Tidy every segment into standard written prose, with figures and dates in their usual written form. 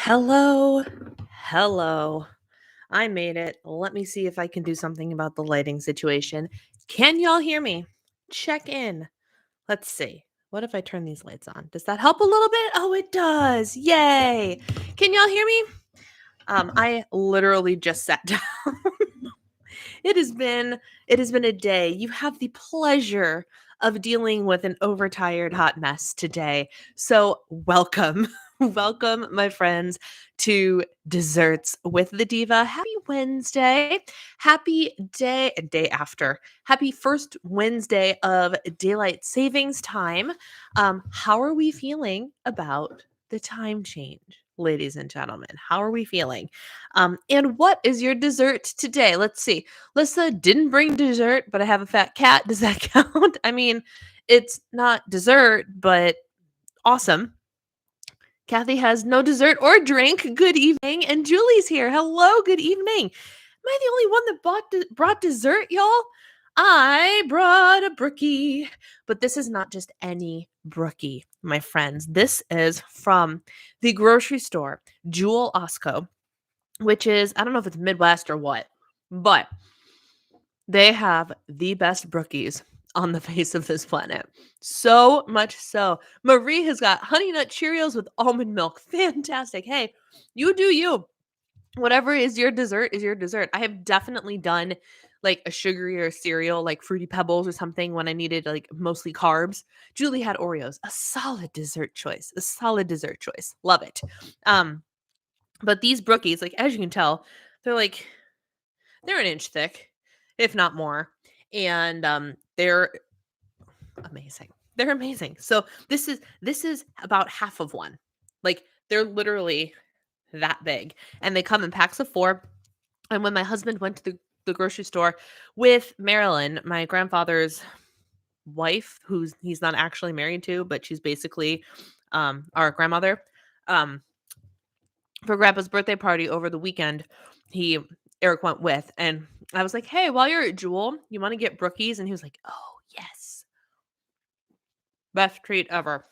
Hello. Hello. I made it. Let me see if I can do something about the lighting situation. Can y'all hear me? Check in. Let's see. What if I turn these lights on? Does that help a little bit? Oh, it does. Yay. Can y'all hear me? I literally just sat down. It has been a day. You have the pleasure of dealing with an overtired hot mess today. So, welcome. Welcome, my friends, to Desserts with the Diva. Happy Wednesday. Happy day after. Happy first Wednesday of daylight savings time. How are we feeling about the time change, ladies and gentlemen? How are we feeling? And what is your dessert today? Let's see. Lissa didn't bring dessert, but I have a fat cat. Does that count? I mean, it's not dessert, but awesome. Kathy has no dessert or drink. Good evening. And Julie's here. Hello, good evening. Am I the only one that brought dessert, y'all? I brought a brookie. But this is not just any brookie, my friends. This is from the grocery store, Jewel Osco, which is, I don't know if it's Midwest or what, but they have the best brookies on the face of this planet. So much so. Marie has got Honey Nut Cheerios with almond milk. Fantastic. Hey, you do you. Whatever is your dessert is your dessert. I have definitely done like a sugarier cereal, like Fruity Pebbles or something when I needed like mostly carbs. Julie had Oreos, a solid dessert choice. A solid dessert choice. Love it. Um, but these brookies, like as you can tell, they're an inch thick, if not more. And they're amazing. They're amazing. So this is about half of one. Like they're literally that big. And they come in packs of 4. And when my husband went to the grocery store with Marilyn, my grandfather's wife, who's he's not actually married to, but she's basically our grandmother, um, for grandpa's birthday party over the weekend, Eric went with, and I was like, "Hey, while you're at Jewel, you want to get brookies?" And he was like, "Oh, yes. Best treat ever."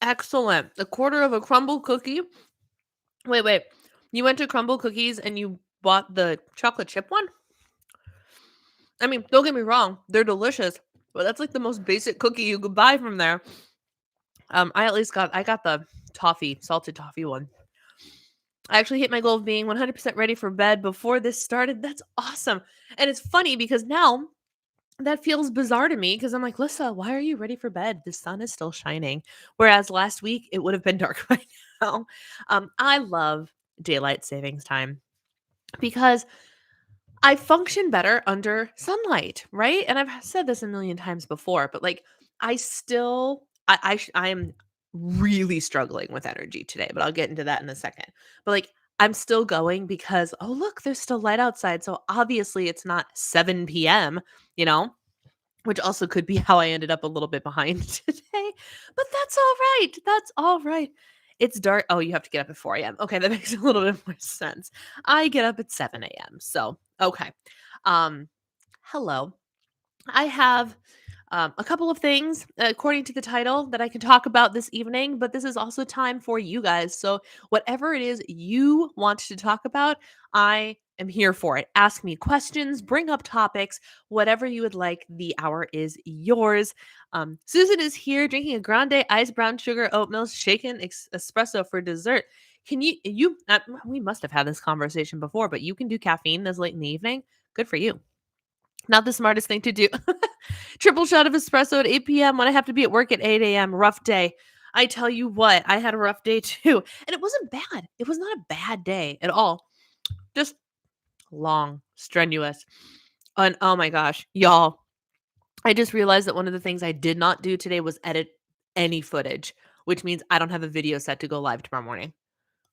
Excellent. A quarter of a crumble cookie. Wait. You went to Crumble Cookies and you bought the chocolate chip one? I mean, don't get me wrong, they're delicious, but that's like the most basic cookie you could buy from there. I got the salted toffee one. I actually hit my goal of being 100% ready for bed before this started. That's awesome. And it's funny because now that feels bizarre to me because I'm like, Lissa, why are you ready for bed? The sun is still shining. Whereas last week it would have been dark by now. I love daylight savings time because I function better under sunlight, right? And I've said this a million times before, but like I still I am really struggling with energy today, but I'll get into that in a second. But like I'm still going because oh look, there's still light outside. So obviously it's not 7 p.m., you know? Which also could be how I ended up a little bit behind today, but that's all right. That's all right. It's dark. Oh, you have to get up at 4 a.m. Okay, that makes a little bit more sense. I get up at 7 a.m. So, okay. Um, hello. I have a couple of things, according to the title, that I can talk about this evening, but this is also time for you guys. So, whatever it is you want to talk about, I am here for it. Ask me questions, bring up topics, whatever you would like. The hour is yours. Susan is here drinking a grande iced brown sugar oatmeal shaken espresso for dessert. We must have had this conversation before, but you can do caffeine this late in the evening. Good for you. Not the smartest thing to do. Triple shot of espresso at 8 p.m. when I have to be at work at 8 a.m. Rough day. I tell you what, I had a rough day too. And it wasn't bad. It was not a bad day at all. Just long, strenuous. And oh my gosh, y'all, I just realized that one of the things I did not do today was edit any footage, which means I don't have a video set to go live tomorrow morning.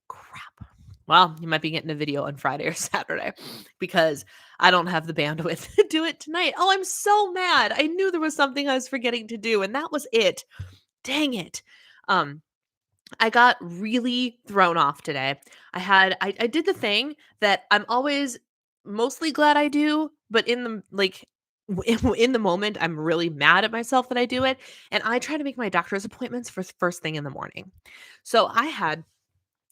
Crap. Well, you might be getting a video on Friday or Saturday because I don't have the bandwidth to do it tonight. Oh, I'm so mad. I knew there was something I was forgetting to do, and that was it. Dang it. Um, I got really thrown off today. I did the thing that I'm always mostly glad I do, but in the like in the moment, I'm really mad at myself that I do it, and I try to make my doctor's appointments for first thing in the morning. So I had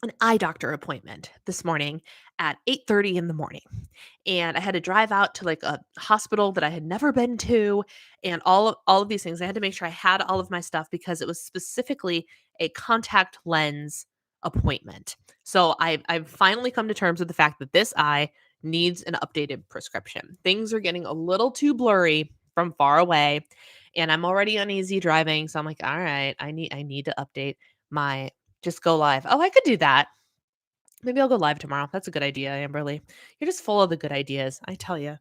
an eye doctor appointment this morning at 8:30 in the morning. And I had to drive out to like a hospital that I had never been to and all of these things. I had to make sure I had all of my stuff because it was specifically a contact lens appointment. So I've finally come to terms with the fact that this eye needs an updated prescription. Things are getting a little too blurry from far away and I'm already uneasy driving. So I'm like, all right, I need to update my just go live. Oh, I could do that. Maybe I'll go live tomorrow. That's a good idea, Amberly. You're just full of the good ideas, I tell you.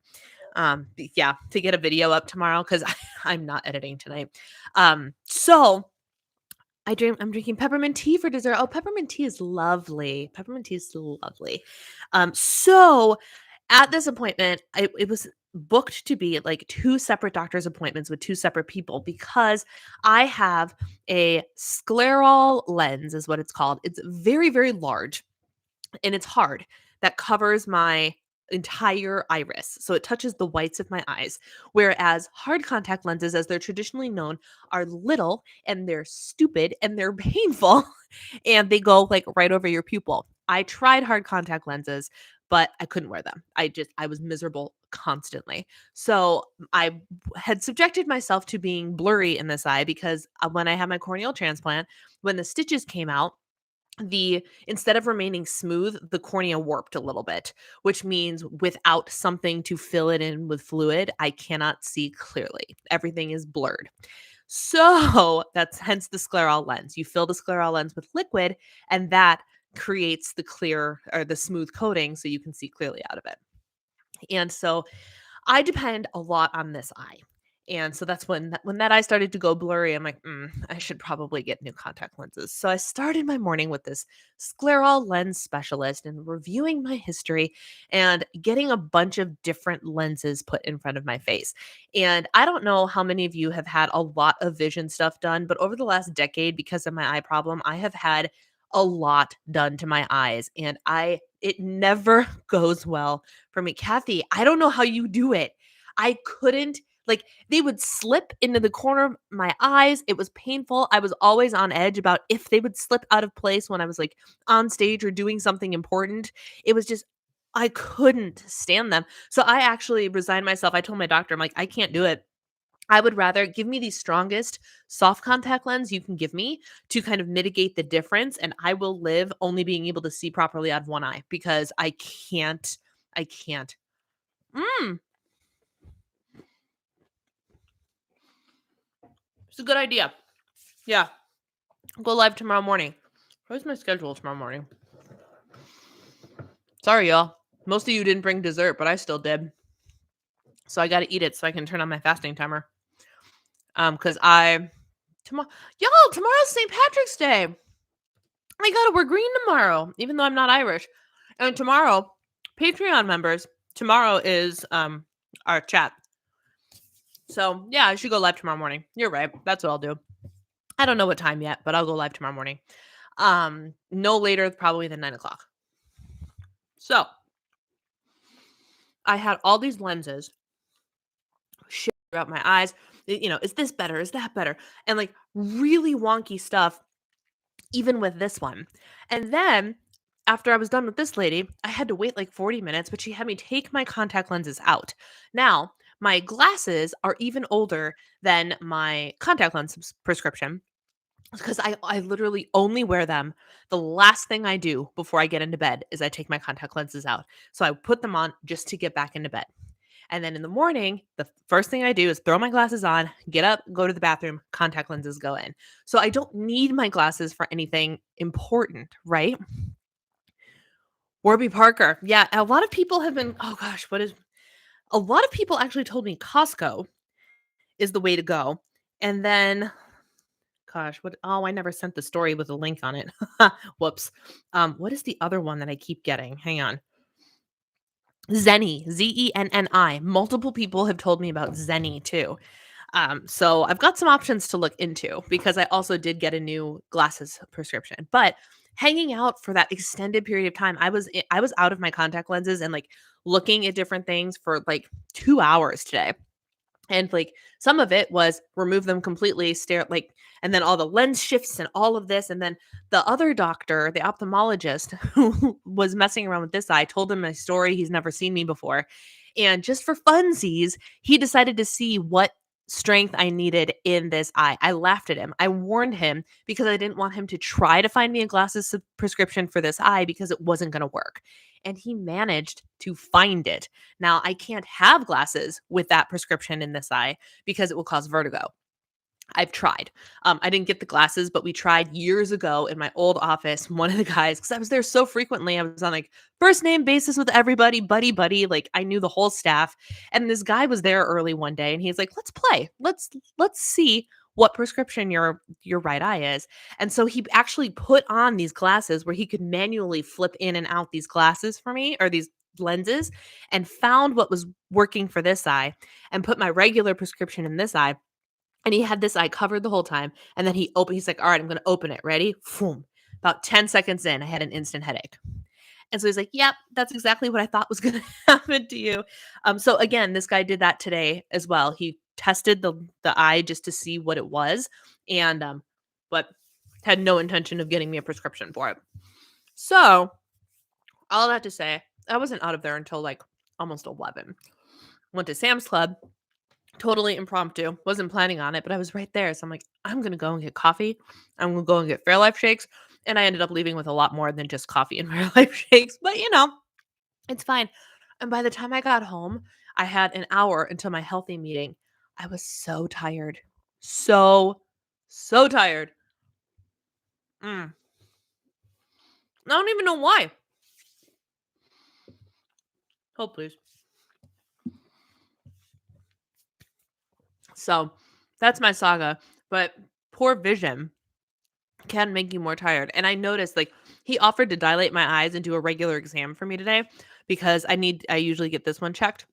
Yeah, to get a video up tomorrow because I'm not editing tonight. So I'm drinking peppermint tea for dessert. Oh, peppermint tea is lovely. Peppermint tea is lovely. So at this appointment, it was booked to be like two separate doctor's appointments with two separate people because I have a scleral lens, is what it's called. It's very, very large and it's hard that covers my entire iris. So it touches the whites of my eyes. Whereas hard contact lenses, as they're traditionally known, are little and they're stupid and they're painful and they go like right over your pupil. I tried hard contact lenses, but I couldn't wear them. I was miserable constantly. So I had subjected myself to being blurry in this eye because when I had my corneal transplant, when the stitches came out, the instead of remaining smooth, the cornea warped a little bit, which means without something to fill it in with fluid, I cannot see clearly. Everything is blurred. So that's hence the scleral lens. You fill the scleral lens with liquid, and that creates the clear or the smooth coating so you can see clearly out of it. And so I depend a lot on this eye. And so that's when that eye started to go blurry, I'm like, I should probably get new contact lenses. So I started my morning with this scleral lens specialist and reviewing my history and getting a bunch of different lenses put in front of my face. And I don't know how many of you have had a lot of vision stuff done, but over the last decade, because of my eye problem, I have had a lot done to my eyes and it never goes well for me. Kathy, I don't know how you do it. I couldn't like they would slip into the corner of my eyes. It was painful. I was always on edge about if they would slip out of place when I was like on stage or doing something important. It was just I couldn't stand them. So I actually resigned myself. I told my doctor, I'm like, I can't do it. I would rather give me the strongest soft contact lens you can give me to kind of mitigate the difference. And I will live only being able to see properly out of one eye because I can't. Mm, it's a good idea. Yeah. Go live tomorrow morning. Where's my schedule tomorrow morning? Sorry, y'all. Most of you didn't bring dessert, but I still did. So I got to eat it so I can turn on my fasting timer. Because tomorrow's St. Patrick's Day. I gotta wear green tomorrow, even though I'm not Irish. And tomorrow, Patreon members, tomorrow is our chat. So yeah, I should go live tomorrow morning. You're right. That's what I'll do. I don't know what time yet, but I'll go live tomorrow morning. No later probably than 9 o'clock. So I had all these lenses shit throughout my eyes. Is this better? Is that better? And like really wonky stuff, even with this one. And then after I was done with this lady, I had to wait like 40 minutes, but she had me take my contact lenses out. Now, my glasses are even older than my contact lens prescription because I literally only wear them. The last thing I do before I get into bed is I take my contact lenses out. So I put them on just to get back into bed. And then in the morning, the first thing I do is throw my glasses on, get up, go to the bathroom, contact lenses go in. So I don't need my glasses for anything important, right? Warby Parker. Yeah, a lot of people have been, oh gosh, a lot of people actually told me Costco is the way to go. And then, gosh, I never sent the story with a link on it. Whoops. What is the other one that I keep getting? Hang on. Zenni, Zenni. Multiple people have told me about Zenni too. So I've got some options to look into because I also did get a new glasses prescription. But hanging out for that extended period of time, I was out of my contact lenses and like looking at different things for like 2 hours today. And like some of it was remove them completely, stare like, and then all the lens shifts and all of this. And then the other doctor, the ophthalmologist who was messing around with this eye, told him my story. He's never seen me before. And just for funsies, he decided to see what strength I needed in this eye. I laughed at him. I warned him because I didn't want him to try to find me a glasses prescription for this eye because it wasn't going to work. And he managed to find it. Now, I can't have glasses with that prescription in this eye because it will cause vertigo. I've tried. I didn't get the glasses, but we tried years ago in my old office. One of the guys, because I was there so frequently, I was on like first name basis with everybody, buddy, buddy. Like I knew the whole staff. And this guy was there early one day, and he's like, "Let's play. Let's see what prescription your right eye is." And so he actually put on these glasses where he could manually flip in and out these glasses for me, or these lenses, and found what was working for this eye and put my regular prescription in this eye, and he had this eye covered the whole time, and then he's like, "All right, I'm gonna open it. Ready?" Boom. About 10 seconds in, I had an instant headache. And so he's like, "Yep, that's exactly what I thought was gonna happen to you." So again, this guy did that today as well. He tested the eye just to see what it was, and but had no intention of getting me a prescription for it. So all that to say, I wasn't out of there until like almost 11. Went to Sam's Club, totally impromptu. Wasn't planning on it, but I was right there. So I'm like, I'm gonna go and get coffee. I'm gonna go and get Fairlife shakes. And I ended up leaving with a lot more than just coffee and Fairlife shakes. But it's fine. And by the time I got home, I had an hour until my healthy meeting. I was so tired. So, so tired. I don't even know why. Hold, please. So that's my saga. But poor vision can make you more tired. And I noticed like he offered to dilate my eyes and do a regular exam for me today because I usually get this one checked.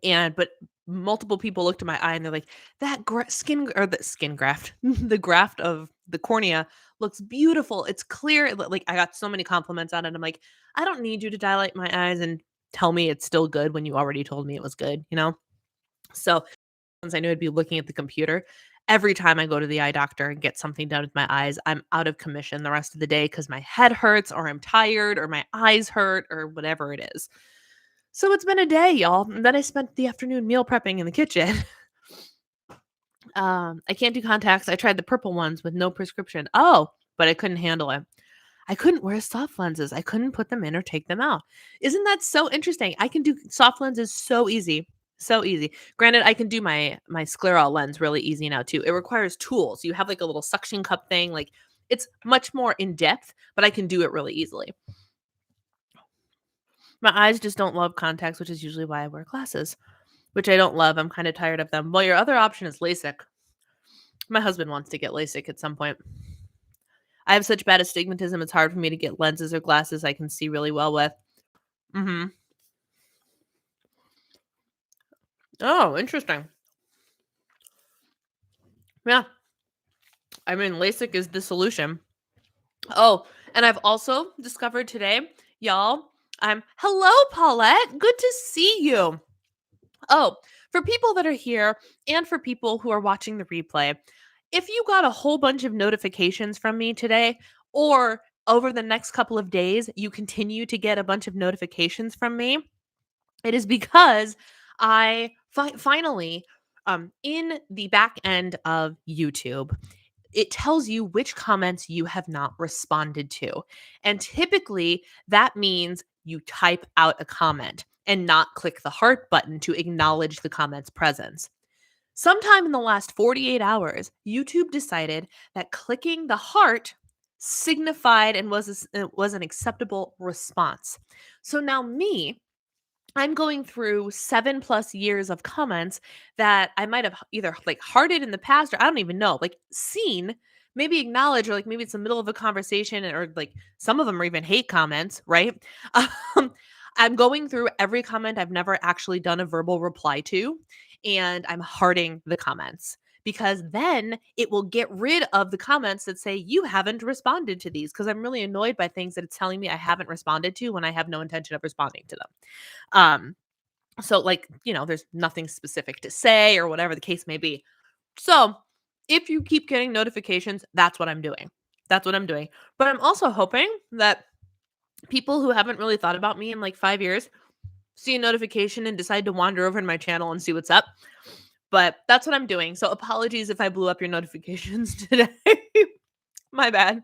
But multiple people looked at my eye and they're like, that the skin graft, the graft of the cornea looks beautiful. It's clear. Like I got so many compliments on it. I'm like, I don't need you to dilate my eyes and tell me it's still good when you already told me it was good. So since I knew I'd be looking at the computer, every time I go to the eye doctor and get something done with my eyes, I'm out of commission the rest of the day because my head hurts or I'm tired or my eyes hurt or whatever it is. So it's been a day, y'all. And then I spent the afternoon meal prepping in the kitchen. I can't do contacts. I tried the purple ones with no prescription. Oh, but I couldn't handle it. I couldn't wear soft lenses. I couldn't put them in or take them out. Isn't that so interesting? I can do soft lenses so easy. So easy. Granted, I can do my scleral lens really easy now too. It requires tools. You have like a little suction cup thing. Like it's much more in depth, but I can do it really easily. My eyes just don't love contacts, which is usually why I wear glasses, which I don't love. I'm kind of tired of them. Well, your other option is LASIK. My husband wants to get LASIK at some point. I have such bad astigmatism, it's hard for me to get lenses or glasses I can see really well with. Mhm. Oh, interesting. Yeah. I mean, LASIK is the solution. Oh, and I've also discovered today, y'all, hello, Paulette. Good to see you. Oh, for people that are here and for people who are watching the replay, if you got a whole bunch of notifications from me today, or over the next couple of days, you continue to get a bunch of notifications from me, it is because I finally, in the back end of YouTube, it tells you which comments you have not responded to. And typically that means you type out a comment and not click the heart button to acknowledge the comment's presence. Sometime in the last 48 hours, YouTube decided that clicking the heart signified and was an acceptable response. So now I'm going through 7+ years of comments that I might have either like hearted in the past, or I don't even know, like seen, maybe acknowledged, or like maybe it's the middle of a conversation, or like some of them are even hate comments, right? Um, I'm going through every comment I've never actually done a verbal reply to, and I'm hearting the comments because then it will get rid of the comments that say you haven't responded to these, because I'm really annoyed by things that it's telling me I haven't responded to when I have no intention of responding to them. Um, So, like, there's nothing specific to say or whatever the case may be. So, if you keep getting notifications, that's what I'm doing. That's what I'm doing. But I'm also hoping that people who haven't really thought about me in like 5 years see a notification and decide to wander over to my channel and see what's up. But that's what I'm doing. So, apologies if I blew up your notifications today. My bad.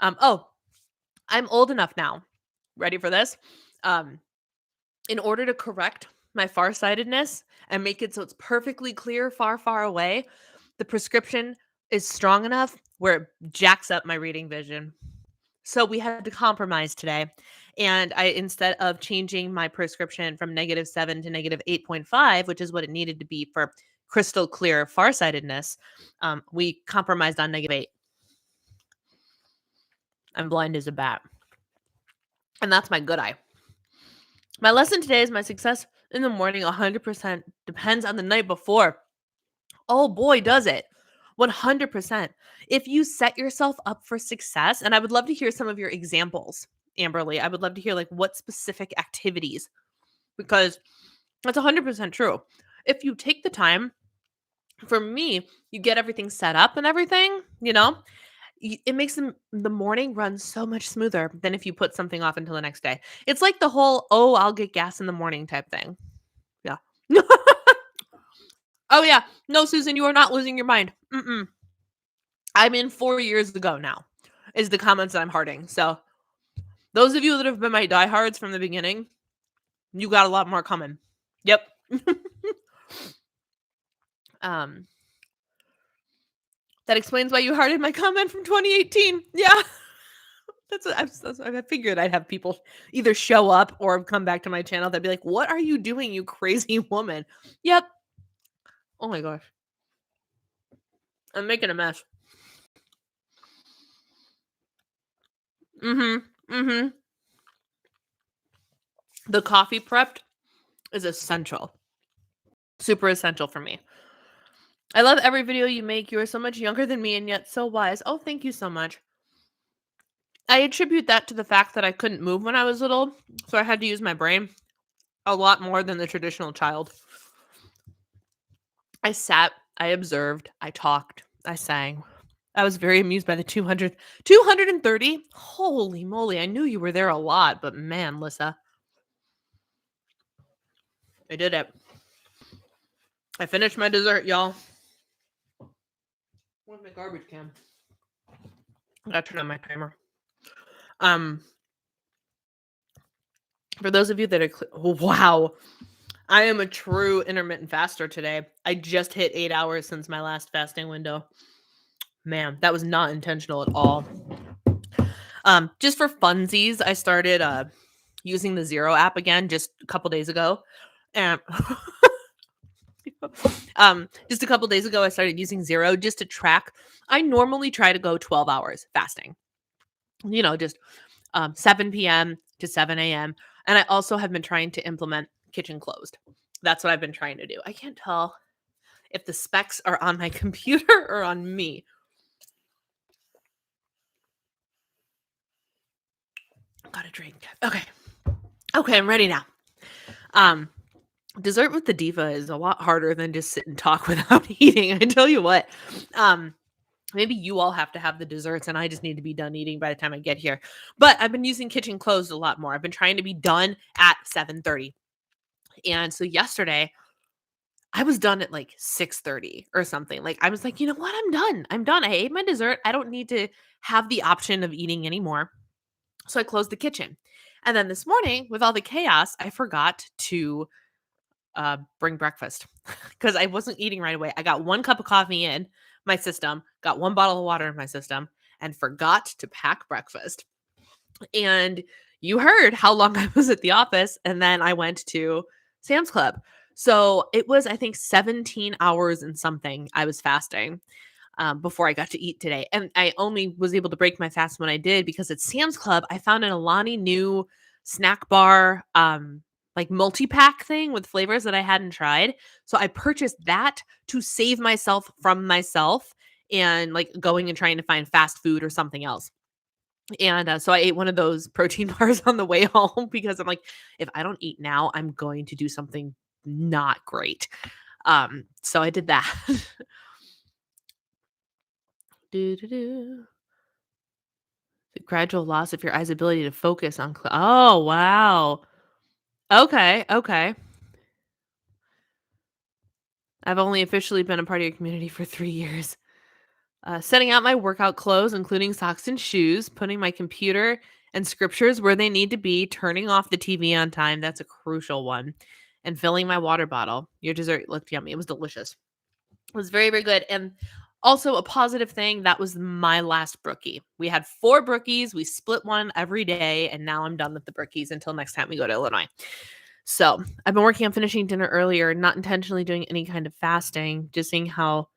Oh, I'm old enough now. Ready for this? Um, in order to correct my farsightedness and make it so it's perfectly clear far, far away, the prescription is strong enough where it jacks up my reading vision. So we had to compromise today. And instead of changing my prescription from -7 to -8.5, which is what it needed to be for crystal clear farsightedness, we compromised on -8. I'm blind as a bat. And that's my good eye. My lesson today is my success in the morning 100% depends on the night before. Oh boy, does it. 100%. If you set yourself up for success, and I would love to hear some of your examples, Amberly. I would love to hear like what specific activities, because that's 100% true. If you take the time, for me, you get everything set up and everything, it makes the morning run so much smoother than if you put something off until the next day. It's like the whole, oh, I'll get gas in the morning type thing. Yeah. Oh, yeah. No, Susan, you are not losing your mind. I'm in 4 years ago now, is the comments that I'm hearting. So those of you that have been my diehards from the beginning, you got a lot more coming. Yep. That explains why you hearted my comment from 2018. Yeah. I figured I'd have people either show up or come back to my channel that'd be like, what are you doing, you crazy woman? Yep. Oh my gosh. I'm making a mess. The coffee prepped is essential. Super essential for me. I love every video you make. You are so much younger than me and yet so wise. Oh, thank you so much. I attribute that to the fact that I couldn't move when I was little, so I had to use my brain a lot more than the traditional child. I sat, I observed, I talked, I sang. I was very amused by the 230. Holy moly, I knew you were there a lot, but man, Lissa. I did it. I finished my dessert, y'all. Where's my garbage can? I gotta turn on my timer. For those of you that are wow, I am a true intermittent faster today. I just hit 8 hours since my last fasting window. Man, that was not intentional at all. Just for funsies, I started using the Zero app again just a couple days ago. And just a couple days ago, I started using Zero just to track. I normally try to go 12 hours fasting, just 7 p.m. to 7 a.m. And I also have been trying to implement kitchen closed. That's what I've been trying to do. I can't tell if the specs are on my computer or on me. Got a drink. Okay, I'm ready now. Dessert with the Diva is a lot harder than just sit and talk without eating. I tell you what. Maybe you all have to have the desserts and I just need to be done eating by the time I get here. But I've been using kitchen closed a lot more. I've been trying to be done at 7:30. And so yesterday I was done at like 6:30 or something. Like I was like, you know what? I'm done. I ate my dessert. I don't need to have the option of eating anymore. So I closed the kitchen. And then this morning, with all the chaos, I forgot to bring breakfast because I wasn't eating right away. I got 1 cup of coffee in my system, got 1 bottle of water in my system, and forgot to pack breakfast. And you heard how long I was at the office, and then I went to Sam's Club. So it was, I think, 17 hours and something I was fasting before I got to eat today. And I only was able to break my fast when I did because at Sam's Club, I found an Alani new snack bar like multi-pack thing with flavors that I hadn't tried. So I purchased that to save myself from myself and like going and trying to find fast food or something else. And, so I ate one of those protein bars on the way home because I'm like, "If I don't eat now, I'm going to do something not great." So I did that. Do, do, do. The gradual loss of your eye's ability to focus on oh, wow. Okay, okay. I've only officially been a part of your community for 3 years. Setting out my workout clothes, including socks and shoes, putting my computer and scriptures where they need to be, turning off the TV on time, that's a crucial one, and filling my water bottle. Your dessert looked yummy. It was delicious. It was very, very good. And also a positive thing, that was my last Brookie. We had 4 Brookies. We split one every day, and now I'm done with the Brookies until next time we go to Illinois. So I've been working on finishing dinner earlier, not intentionally doing any kind of fasting, just seeing how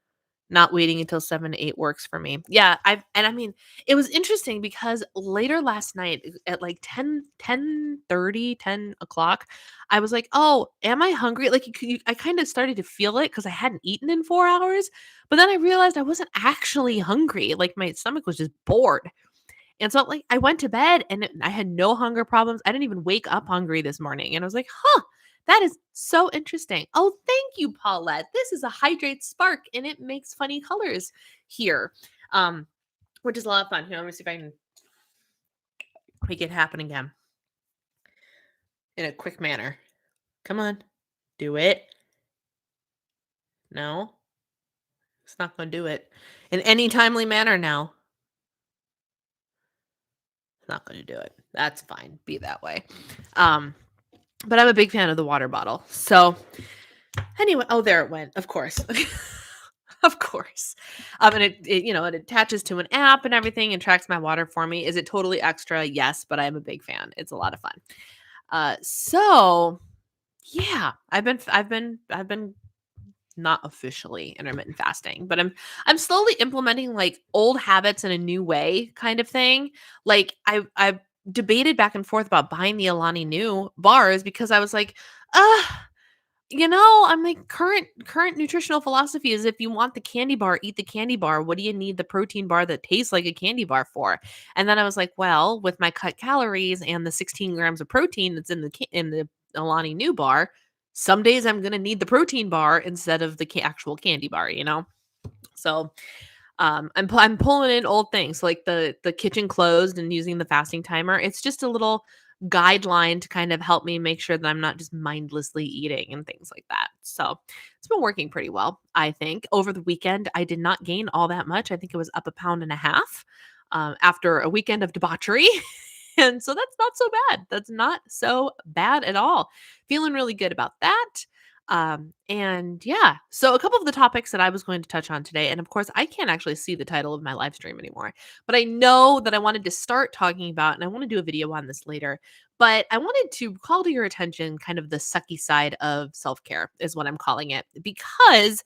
not waiting until 7 to 8 works for me. Yeah, I mean, it was interesting because later last night at like 10:30, 10 o'clock, I was like, "Oh, am I hungry?" Like, I kinda started to feel it because I hadn't eaten in 4 hours, but then I realized I wasn't actually hungry, like, my stomach was just bored. And so, like, I went to bed and I had no hunger problems. I didn't even wake up hungry this morning. And I was like, huh, that is so interesting. Oh, thank you, Paulette. This is a hydrate spark and it makes funny colors here, um, which is a lot of fun. Here, let me see if I can make it happen again in a quick manner. Come on, do it. No, it's not going to do it in any timely manner now. It's not going to do it. That's fine. Be that way. Um, but I'm a big fan of the water bottle. So, anyway, oh, there it went. Of course. Of course. And it attaches to an app and everything and tracks my water for me. Is it totally extra? Yes, but I'm a big fan. It's a lot of fun. So yeah, I've been not officially intermittent fasting, but I'm slowly implementing like old habits in a new way kind of thing. Like I debated back and forth about buying the Alani new bars because I was like, I'm like current nutritional philosophy is if you want the candy bar, eat the candy bar. What do you need the protein bar that tastes like a candy bar for? And then I was like, well, with my cut calories and the 16 grams of protein that's in the Alani New bar, some days I'm gonna need the protein bar instead of the actual candy bar. So I'm pulling in old things like the kitchen closed and using the fasting timer. It's just a little guideline to kind of help me make sure that I'm not just mindlessly eating and things like that. So it's been working pretty well, I think. Over the weekend, I did not gain all that much. I think it was up a pound and a half after a weekend of debauchery. And so that's not so bad. That's not so bad at all. Feeling really good about that. And yeah, so a couple of the topics that I was going to touch on today, and of course, I can't actually see the title of my live stream anymore, but I know that I wanted to start talking about, and I want to do a video on this later, but I wanted to call to your attention kind of the sucky side of self care, is what I'm calling it, because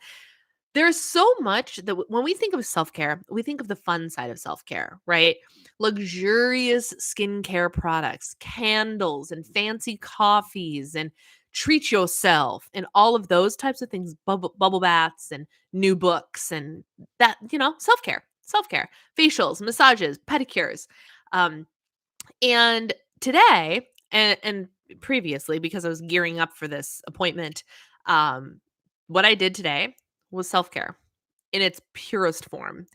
there's so much that when we think of self-care, we think of the fun side of self-care, right? Luxurious skincare products, candles, and fancy coffees, and treat yourself, and all of those types of things, bubble baths, and new books, and that, self-care, facials, massages, pedicures. Um, and today, and previously, because I was gearing up for this appointment, um, what I did today was self care in its purest form.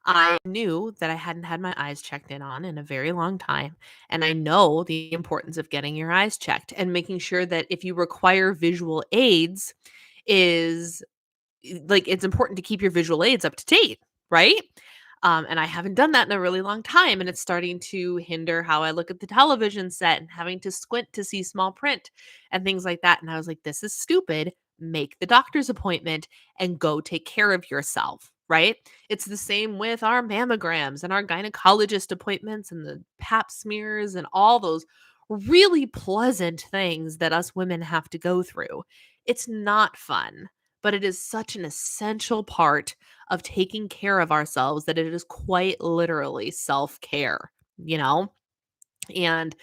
I knew that I hadn't had my eyes checked in a very long time. And I know the importance of getting your eyes checked and making sure that if you require visual aids, is like it's important to keep your visual aids up to date, right? And I haven't done that in a really long time, and it's starting to hinder how I look at the television set and having to squint to see small print and things like that. And I was like, this is stupid. Make the doctor's appointment and go take care of yourself, right? It's the same with our mammograms and our gynecologist appointments and the pap smears and all those really pleasant things that us women have to go through. It's not fun, but it is such an essential part of taking care of ourselves that it is quite literally self-care, you know? And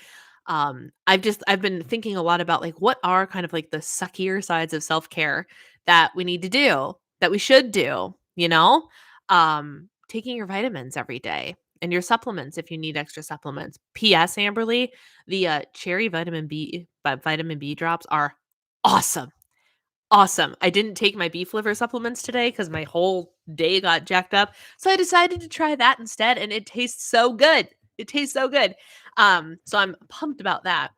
I've been thinking a lot about like what are kind of like the suckier sides of self-care that we need to do, that we should do, taking your vitamins every day. and your supplements if you need extra supplements. P.S. Amberly, the cherry vitamin B drops are awesome. Awesome. I didn't take my beef liver supplements today because my whole day got jacked up. So I decided to try that instead, and it tastes so good. It tastes so good. So I'm pumped about that.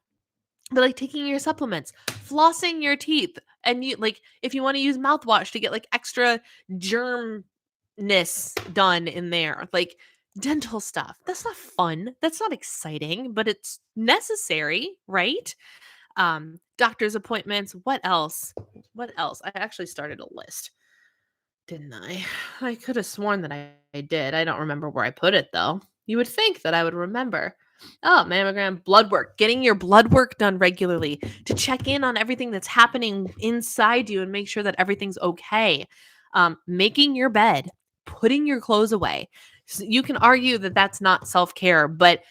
But like taking your supplements, flossing your teeth, and you like if you want to use mouthwash to get like extra germness done in there, like dental stuff. That's not fun. That's not exciting, but it's necessary, right? Doctor's appointments. What else? What else? I actually started a list, didn't I? I could have sworn that I did. I don't remember where I put it though. You would think that I would remember. Oh, mammogram, blood work, getting your blood work done regularly to check in on everything that's happening inside you and make sure that everything's okay. Making your bed, putting your clothes away. You can argue that that's not self care, but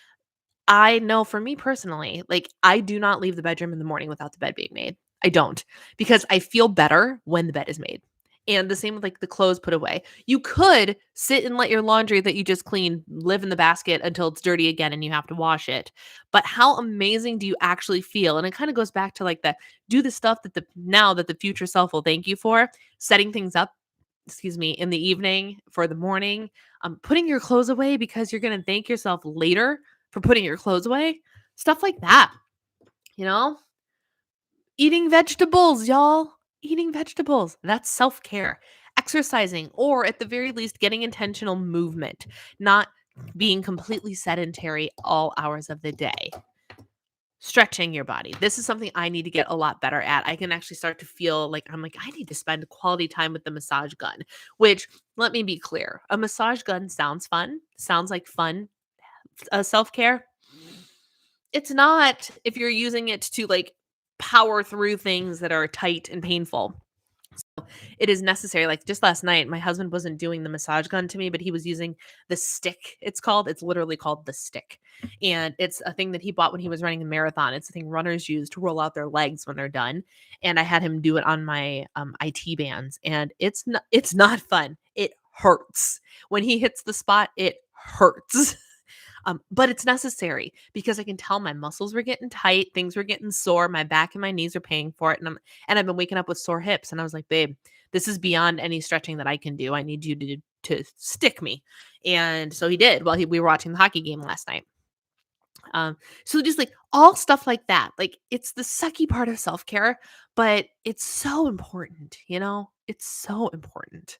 I know for me personally, like I do not leave the bedroom in the morning without the bed being made. I don't because I feel better when the bed is made. And the same with like the clothes put away. You could sit and let your laundry that you just cleaned live in the basket until it's dirty again and you have to wash it. But how amazing do you actually feel? And it kind of goes back to like the do the stuff that the now that the future self will thank you for, setting things up, excuse me, in the evening for the morning, putting your clothes away because you're going to thank yourself later for putting your clothes away. Stuff like that, you know? Eating vegetables, y'all. Eating vegetables. That's self care. Exercising, or at the very least, getting intentional movement, not being completely sedentary all hours of the day. Stretching your body. This is something I need to get a lot better at. I can actually start to feel like I'm like, I need to spend quality time with the massage gun, which let me be clear. A massage gun sounds fun, sounds like fun self care. It's not if you're using it to like power through things that are tight and painful. It is necessary. Like just last night, my husband wasn't doing the massage gun to me, but he was using the stick. It's literally called the stick. And it's a thing that he bought when he was running a marathon. It's a thing runners use to roll out their legs when they're done. And I had him do it on my IT bands. And it's not fun. It hurts. When he hits the spot, it hurts. But it's necessary because I can tell my muscles were getting tight, things were getting sore, my back and my knees are paying for it, and I've been waking up with sore hips. And I was like, babe, this is beyond any stretching that I can do. I need you to stick me. And so he did while we were watching the hockey game last night. So just like all stuff like that, like it's the sucky part of self care, but it's so important. It's so important.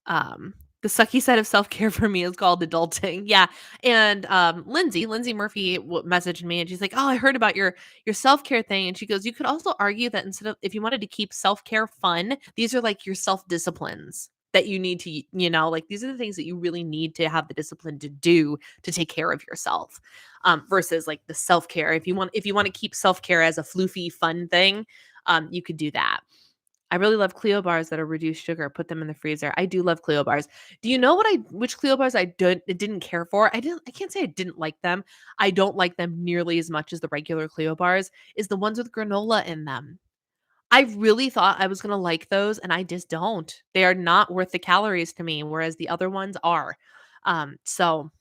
Um, the sucky side of self-care for me is called adulting. Yeah. And Lindsay Murphy messaged me and she's like, "Oh, I heard about your self-care thing." And she goes, "You could also argue that instead of if you wanted to keep self-care fun, these are like your self-disciplines that you need to, like these are the things that you really need to have the discipline to do to take care of yourself. Versus like the self-care. If you want to keep self-care as a floofy fun thing, you could do that. I really love Clio bars that are reduced sugar. Put them in the freezer. I do love Clio bars. Do you know which Clio bars I didn't care for? I can't say I didn't like them. I don't like them nearly as much as the regular Clio bars, is the ones with granola in them. I really thought I was going to like those and I just don't. They are not worth the calories to me, whereas the other ones are. So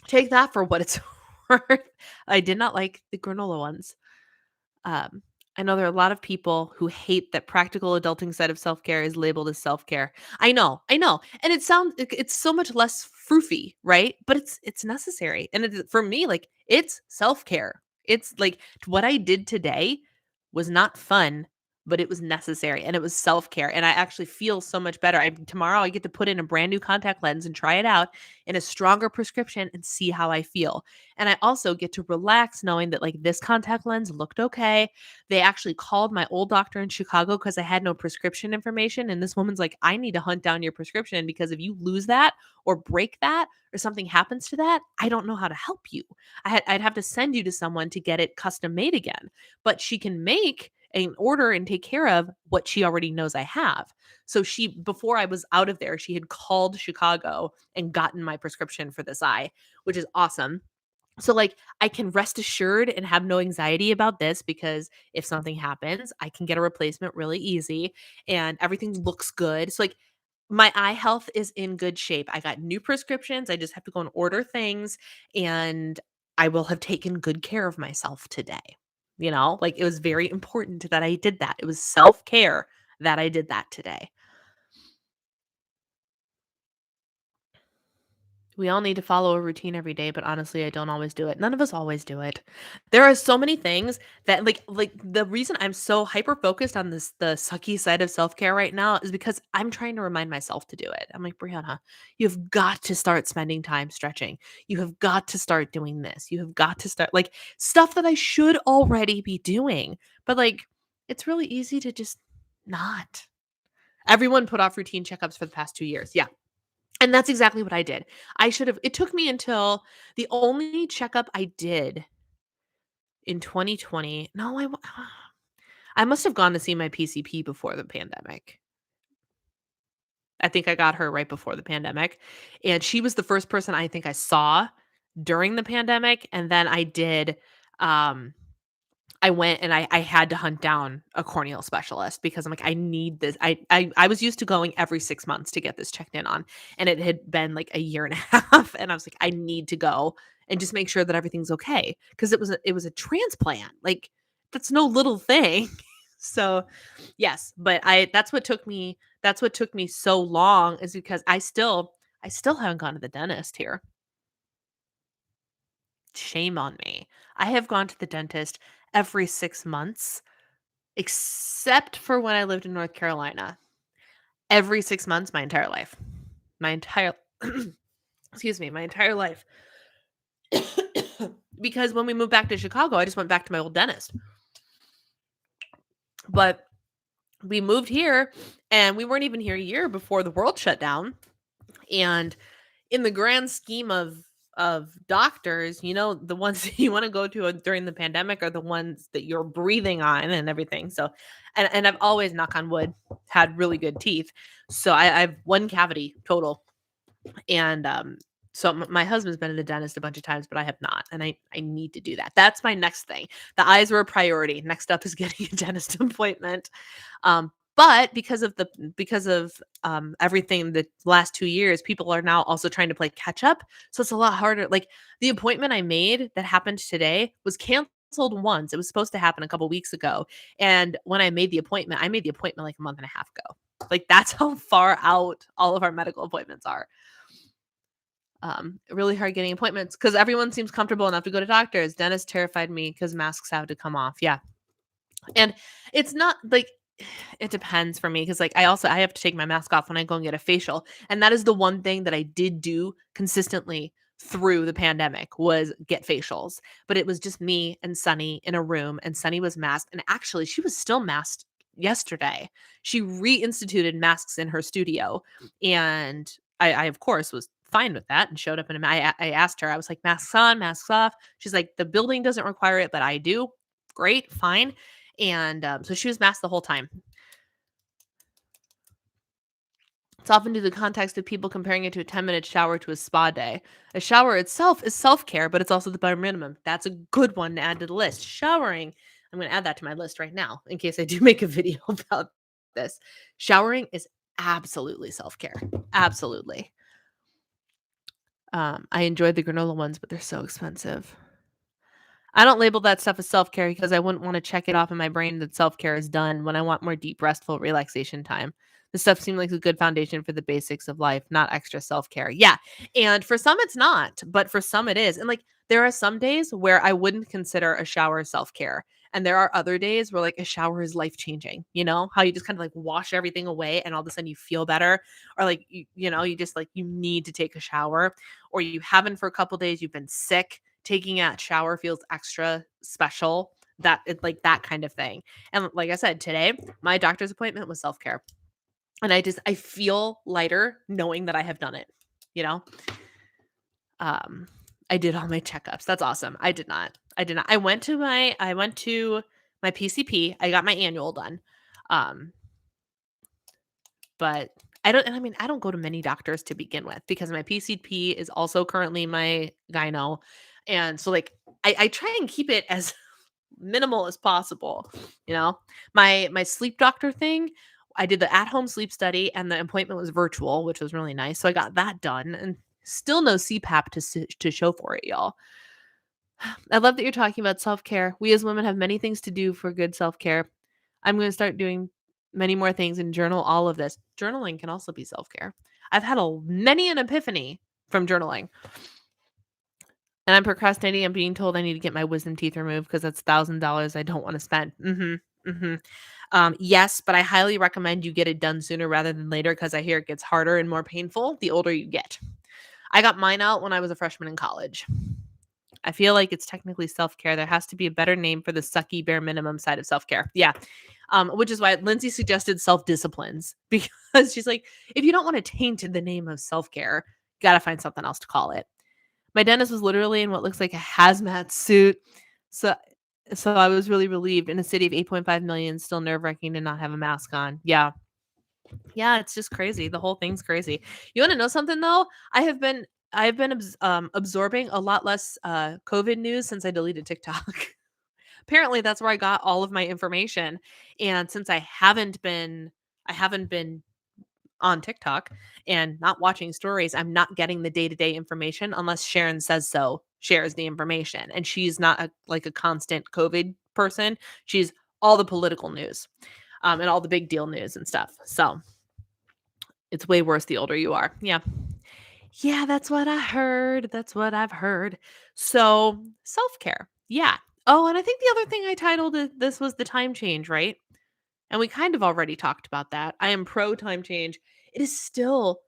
take that for what it's worth. I did not like the granola ones. Um, I know there are a lot of people who hate that practical adulting side of self-care is labeled as self-care. I know. And it's so much less froofy, right? But it's necessary. And for me, like it's self-care. It's like what I did today was not fun, but it was necessary and it was self-care. And I actually feel so much better. Tomorrow I get to put in a brand new contact lens and try it out in a stronger prescription and see how I feel. And I also get to relax knowing that like this contact lens looked okay. They actually called my old doctor in Chicago because I had no prescription information. And this woman's like, I need to hunt down your prescription because if you lose that or break that or something happens to that, I don't know how to help you. I'd have to send you to someone to get it custom made again. But she can make an order and take care of what she already knows I have. So before I was out of there, she had called Chicago and gotten my prescription for this eye, which is awesome. So like I can rest assured and have no anxiety about this because if something happens, I can get a replacement really easy and everything looks good. So like My eye health is in good shape. I got new prescriptions. I just have to go and order things, and I will have taken good care of myself today. Like, it was very important that I did that. It was self-care that I did that today. We all need to follow a routine every day, but honestly, I don't always do it. None of us always do it. There are so many things that like the reason I'm so hyper focused on the sucky side of self-care right now is because I'm trying to remind myself to do it. I'm like, Brianna, you've got to start spending time stretching. You have got to start doing this. You have got to start like stuff that I should already be doing. But like it's really easy to just not. Everyone put off routine checkups for the past 2 years. Yeah. And that's exactly what I did. I should have it took me until the only checkup I did in 2020 no, I must have gone to see my PCP before the pandemic. I think I got her right before the pandemic, and she was the first person I think I saw during the pandemic, and then um I went and I had to hunt down a corneal specialist because I'm like, I need this. I was used to going every 6 months to get this checked in on, and it had been like a year and a half, and I was like, I need to go and just make sure that everything's okay because it was a transplant. Like that's no little thing. So, yes, but I that's what took me so long is because I still haven't gone to the dentist here. Shame on me. I have gone to the dentist every 6 months except for when I lived in North Carolina. Every 6 months my entire life. My entire excuse me, my entire life. Because when we moved back to Chicago, I just went back to my old dentist. But we moved here and we weren't even here a year before the world shut down. And in the grand scheme of doctors, the ones that you want to go to during the pandemic are the ones that you're breathing on and everything. So, and I've always, knock on wood, had really good teeth. So I have one cavity total, and so my husband's been to the dentist a bunch of times, but I have not, and I need to do that. That's my next thing. The eyes were a priority. Next up is getting a dentist appointment. But because of everything the last 2 years, people are now also trying to play catch up. So it's a lot harder. Like the appointment I made that happened today was canceled once. It was supposed to happen a couple weeks ago. And when I made the appointment like a month and a half ago. Like that's how far out all of our medical appointments are. Really hard getting appointments because everyone seems comfortable enough to go to doctors. Dentist terrified me because masks have to come off. Yeah. And it's not like it depends for me because like I have to take my mask off when I go and get a facial. And that is the one thing that I did do consistently through the pandemic was get facials. But it was just me and Sunny in a room and Sunny was masked. And actually she was still masked yesterday. She reinstituted masks in her studio. And I of course was fine with that and showed up and I asked her, I was like, masks on, masks off. She's like, the building doesn't require it, but I do. Great, fine. And so she was masked the whole time. It's often due to the context of people comparing it to a 10-minute shower to a spa day. A shower itself is self care, but it's also the bare minimum. That's a good one to add to the list. Showering, I'm going to add that to my list right now in case I do make a video about this. Showering is absolutely self care. Absolutely. I enjoyed the granola ones, but they're so expensive. I don't label that stuff as self-care because I wouldn't want to check it off in my brain that self-care is done when I want more deep, restful relaxation time. This stuff seemed like a good foundation for the basics of life, not extra self-care. Yeah. And for some it's not, but for some it is. And like there are some days where I wouldn't consider a shower self-care. And there are other days where like a shower is life-changing. You know, how you just kind of like wash everything away and all of a sudden you feel better. Or like you just like you need to take a shower or you haven't for a couple days, you've been sick taking a shower feels extra special that it like that kind of thing. And like I said, today, my doctor's appointment was self-care. And I feel lighter knowing that I have done it, you know? Um I did all my checkups. That's awesome. I did not. I did not. I went to my PCP. I got my annual done. Um but I don't go to many doctors to begin with because my PCP is also currently my gyno. And so like I try and keep it as minimal as possible, you know. My sleep doctor thing, I did the at-home sleep study, and the appointment was virtual, which was really nice, so I got that done, and still no CPAP to show for it, y'all. I love that you're talking about self-care. We as women have many things to do for good self-care. I'm gonna start doing many more things and journal all of this. Journaling can also be self-care. I've had many an epiphany from journaling. And I'm procrastinating and being told I need to get my wisdom teeth removed because that's $1,000 I don't wanna spend. Mhm, mhm. Yes, but I highly recommend you get it done sooner rather than later because I hear it gets harder and more painful the older you get. I got mine out when I was a freshman in college. I feel like it's technically self-care. There has to be a better name for the sucky bare minimum side of self-care. Yeah. Which is why Lindsay suggested self-disciplines because she's like, if you don't want to taint the name of self-care, you gotta find something else to call it. My dentist was literally in what looks like a hazmat suit. So so I was really relieved. In a city of 8.5 million, still nerve-wracking to not have a mask on. Yeah. Yeah, it's just crazy. The whole thing's crazy. You wanna know something though? I've been absorbing a lot less COVID news since I deleted TikTok. Apparently that's where I got all of my information. And since I haven't been on TikTok and not watching stories, I'm not getting the day-to-day information unless Sharon says so, shares the information. And she's not like a constant COVID person. She's all the political news, and all the big deal news and stuff. So it's way worse the older you are. Yeah. Yeah, that's what I heard. That's what I've heard. So, self-care. Yeah. Oh, and I think the other thing I titled this was the time change, right? And we kind of already talked about that. I am pro time change. It is still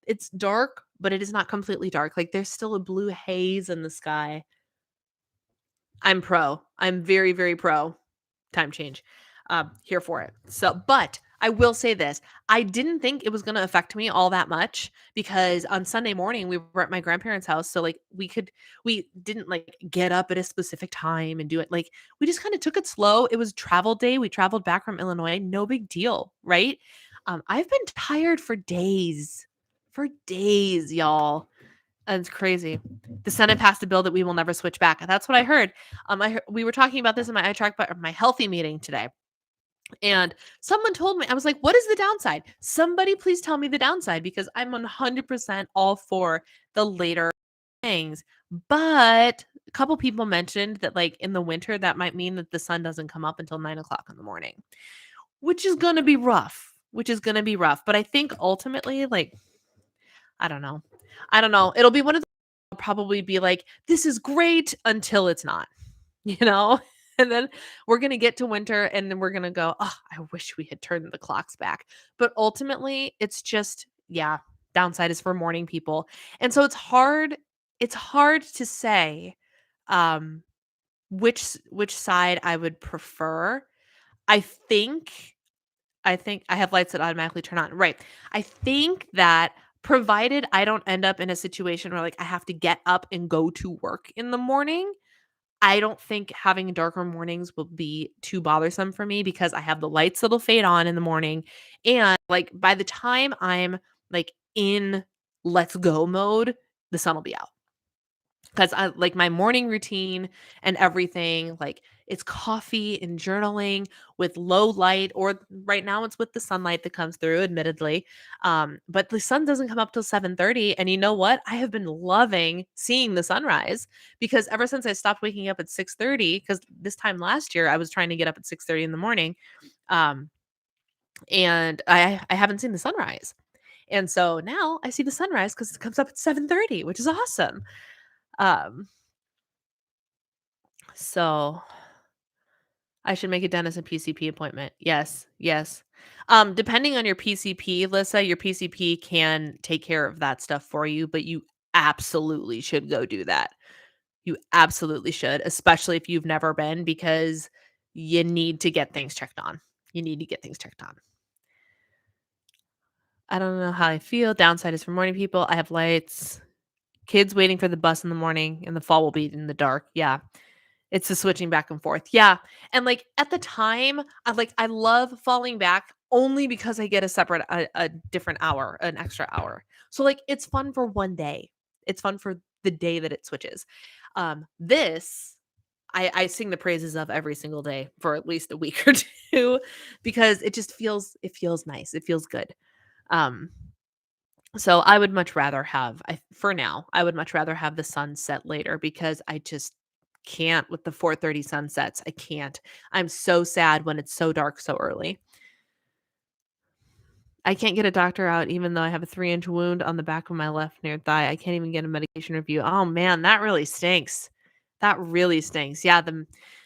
it's dark, but it is not completely dark. Like there's still a blue haze in the sky. I'm pro. I'm very, very pro time change. Here for it. So, but I will say this. I didn't think it was going to affect me all that much because on Sunday morning we were at my grandparents' house. So like we didn't like get up at a specific time and do it. Like we just kind of took it slow. It was travel day. We traveled back from Illinois. No big deal. Right. I've been tired for days, y'all. And it's crazy. The Senate passed a bill that we will never switch back. That's what I heard. We were talking about this in my my healthy meeting today. And someone told me, I was like, what is the downside? Somebody please tell me the downside because I'm 100% all for the later things. But a couple people mentioned that, like, in the winter, that might mean that the sun doesn't come up until 9 o'clock in the morning, which is going to be rough, But I think ultimately, like, I don't know. I don't know. It'll be one of the probably be like, this is great until it's not. you know? And then we're gonna get to winter and then we're gonna go, oh, I wish we had turned the clocks back. But ultimately, it's just, yeah, downside is for morning people. And so it's hard to say um which side I would prefer. I think I think I have lights that automatically turn on. Right. I think that provided I don't end up in a situation where like I have to get up and go to work in the morning, I don't think having darker mornings will be too bothersome for me because I have the lights that'll fade on in the morning. And like by the time I'm like in let's go mode, the sun will be out. Because I like my morning routine and everything, like it's coffee and journaling with low light, or right now it's with the sunlight that comes through, admittedly. But the sun doesn't come up till 7:30. And you know what? I have been loving seeing the sunrise because ever since I stopped waking up at 6:30, because this time last year I was trying to get up at 6:30 in the morning. Um, and I haven't seen the sunrise. And so now I see the sunrise because it comes up at 7:30, which is awesome. Um, So, I should make a dentist and PCP appointment. Yes, yes. Depending on your PCP, Lissa, your PCP can take care of that stuff for you, but you absolutely should go do that. You absolutely should, especially if you've never been, because you need to get things checked on. You need to get things checked on. I don't know how I feel. Downside is for morning people. I have lights. Kids waiting for the bus in the morning. In the fall will be in the dark. Yeah. It's the switching back and forth. Yeah, and, like, at the time, I love falling back only because I get a different hour, an extra hour. So, like, it's fun for one day. It's fun for the day that it switches. This I sing the praises of every single day for at least a week or 2 because it feels nice. It feels good. Um, so I would much rather have for now, I would much rather have the sun set later because I just can't with the 4:30 sunsets. I can't. I'm so sad when it's so dark so early. I can't get a doctor out even though I have a 3-inch wound on the back of my left near thigh. I can't even get a medication review. Oh man, that really stinks. That really stinks. Yeah,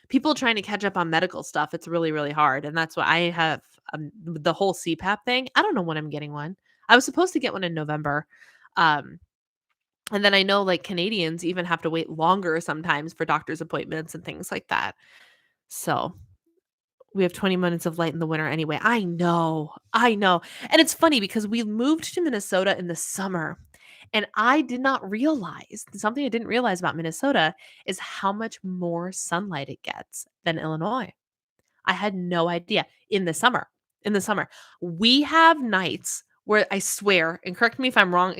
people trying to catch up on medical stuff, it's really, really hard. And that's why I have the whole CPAP thing. I don't know when I'm getting one. I was supposed to get one in November. Um, and then I know like Canadians even have to wait longer sometimes for doctor's appointments and things like that. So we have 20 minutes of light in the winter anyway. I know. I know. And it's funny because we moved to Minnesota in the summer and I did not realize something I didn't realize about Minnesota is how much more sunlight it gets than Illinois. I had no idea in the summer. In the summer, we have nights where I swear, and correct me if I'm wrong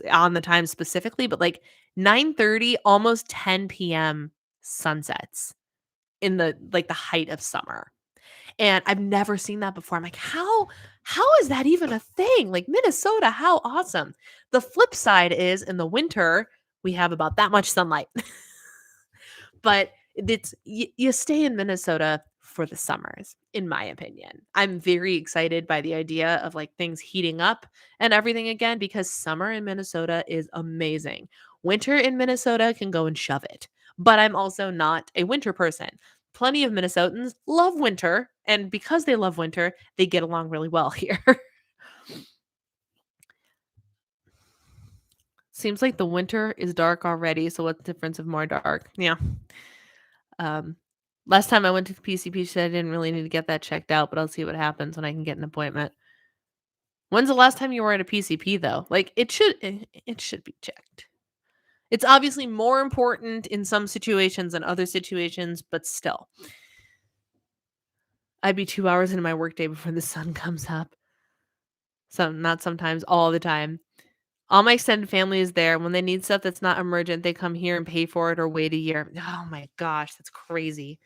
on the time specifically, but like 9:30, almost 10 p.m. sunsets in the height of summer. And I've never seen that before. I'm like, how is that even a thing? Like Minnesota, how awesome. The flip side is in the winter, we have about that much sunlight. But you stay in Minnesota for the summers, in my opinion. I'm very excited by the idea of like things heating up and everything again because summer in Minnesota is amazing. Winter in Minnesota can go and shove it. But I'm also not a winter person. Plenty of Minnesotans love winter, and because they love winter, they get along really well here. Seems like the winter is dark already, so what's the difference of more dark? Yeah. Um, last time I went to the PCP, she said I didn't really need to get that checked out, but I'll see what happens when I can get an appointment. When's the last time you were at a PCP though? Like it should be checked. It's obviously more important in some situations than other situations, but still. I'd be 2 hours into my workday before the sun comes up. So not sometimes, all the time. All my extended family is there. When they need stuff that's not emergent, they come here and pay for it or wait a year. Oh my gosh, that's crazy.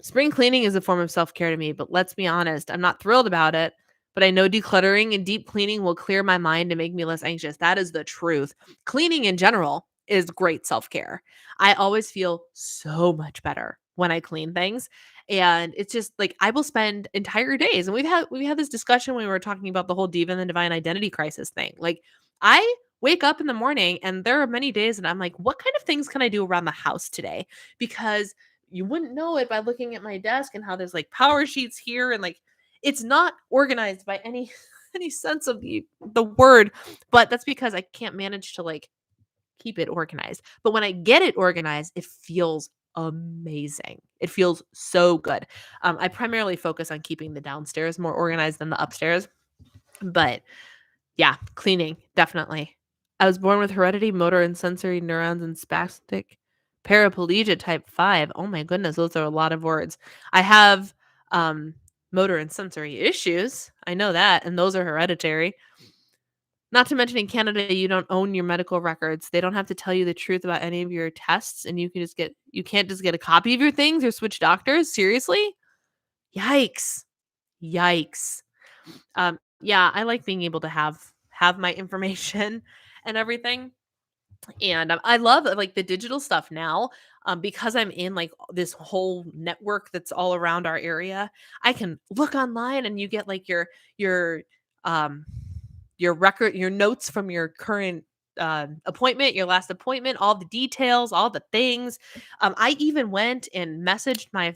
Spring cleaning is a form of self-care to me, but let's be honest, I'm not thrilled about it, but I know decluttering and deep cleaning will clear my mind and make me less anxious. That is the truth. Cleaning in general is great self-care. I always feel so much better when I clean things. And it's just like I will spend entire days. And we've had this discussion when we were talking about the whole diva and the divine identity crisis thing. Like I wake up in the morning and there are many days and I'm like, what kind of things can I do around the house today? Because you wouldn't know it by looking at my desk and how there's like power sheets here and like it's not organized by any any sense of the word, but that's because I can't manage to like keep it organized. But when I get it organized, it feels amazing. It feels so good. I primarily focus on keeping the downstairs more organized than the upstairs, but yeah, cleaning, definitely. I was born with heredity, motor and sensory neurons, and spastic paraplegia type 5. Oh my goodness, those are a lot of words. I have motor and sensory issues. I know that, and those are hereditary. Not to mention in Canada, you don't own your medical records. They don't have to tell you the truth about any of your tests, and you can't just get a copy of your things or switch doctors. Seriously? Yikes. Yikes. Yeah, I like being able to have my information and everything. And I love like the digital stuff now because I'm in like this whole network that's all around our area. I can look online and you get like um your record, your notes from your current appointment, your last appointment, all the details, all the things. I even went and messaged my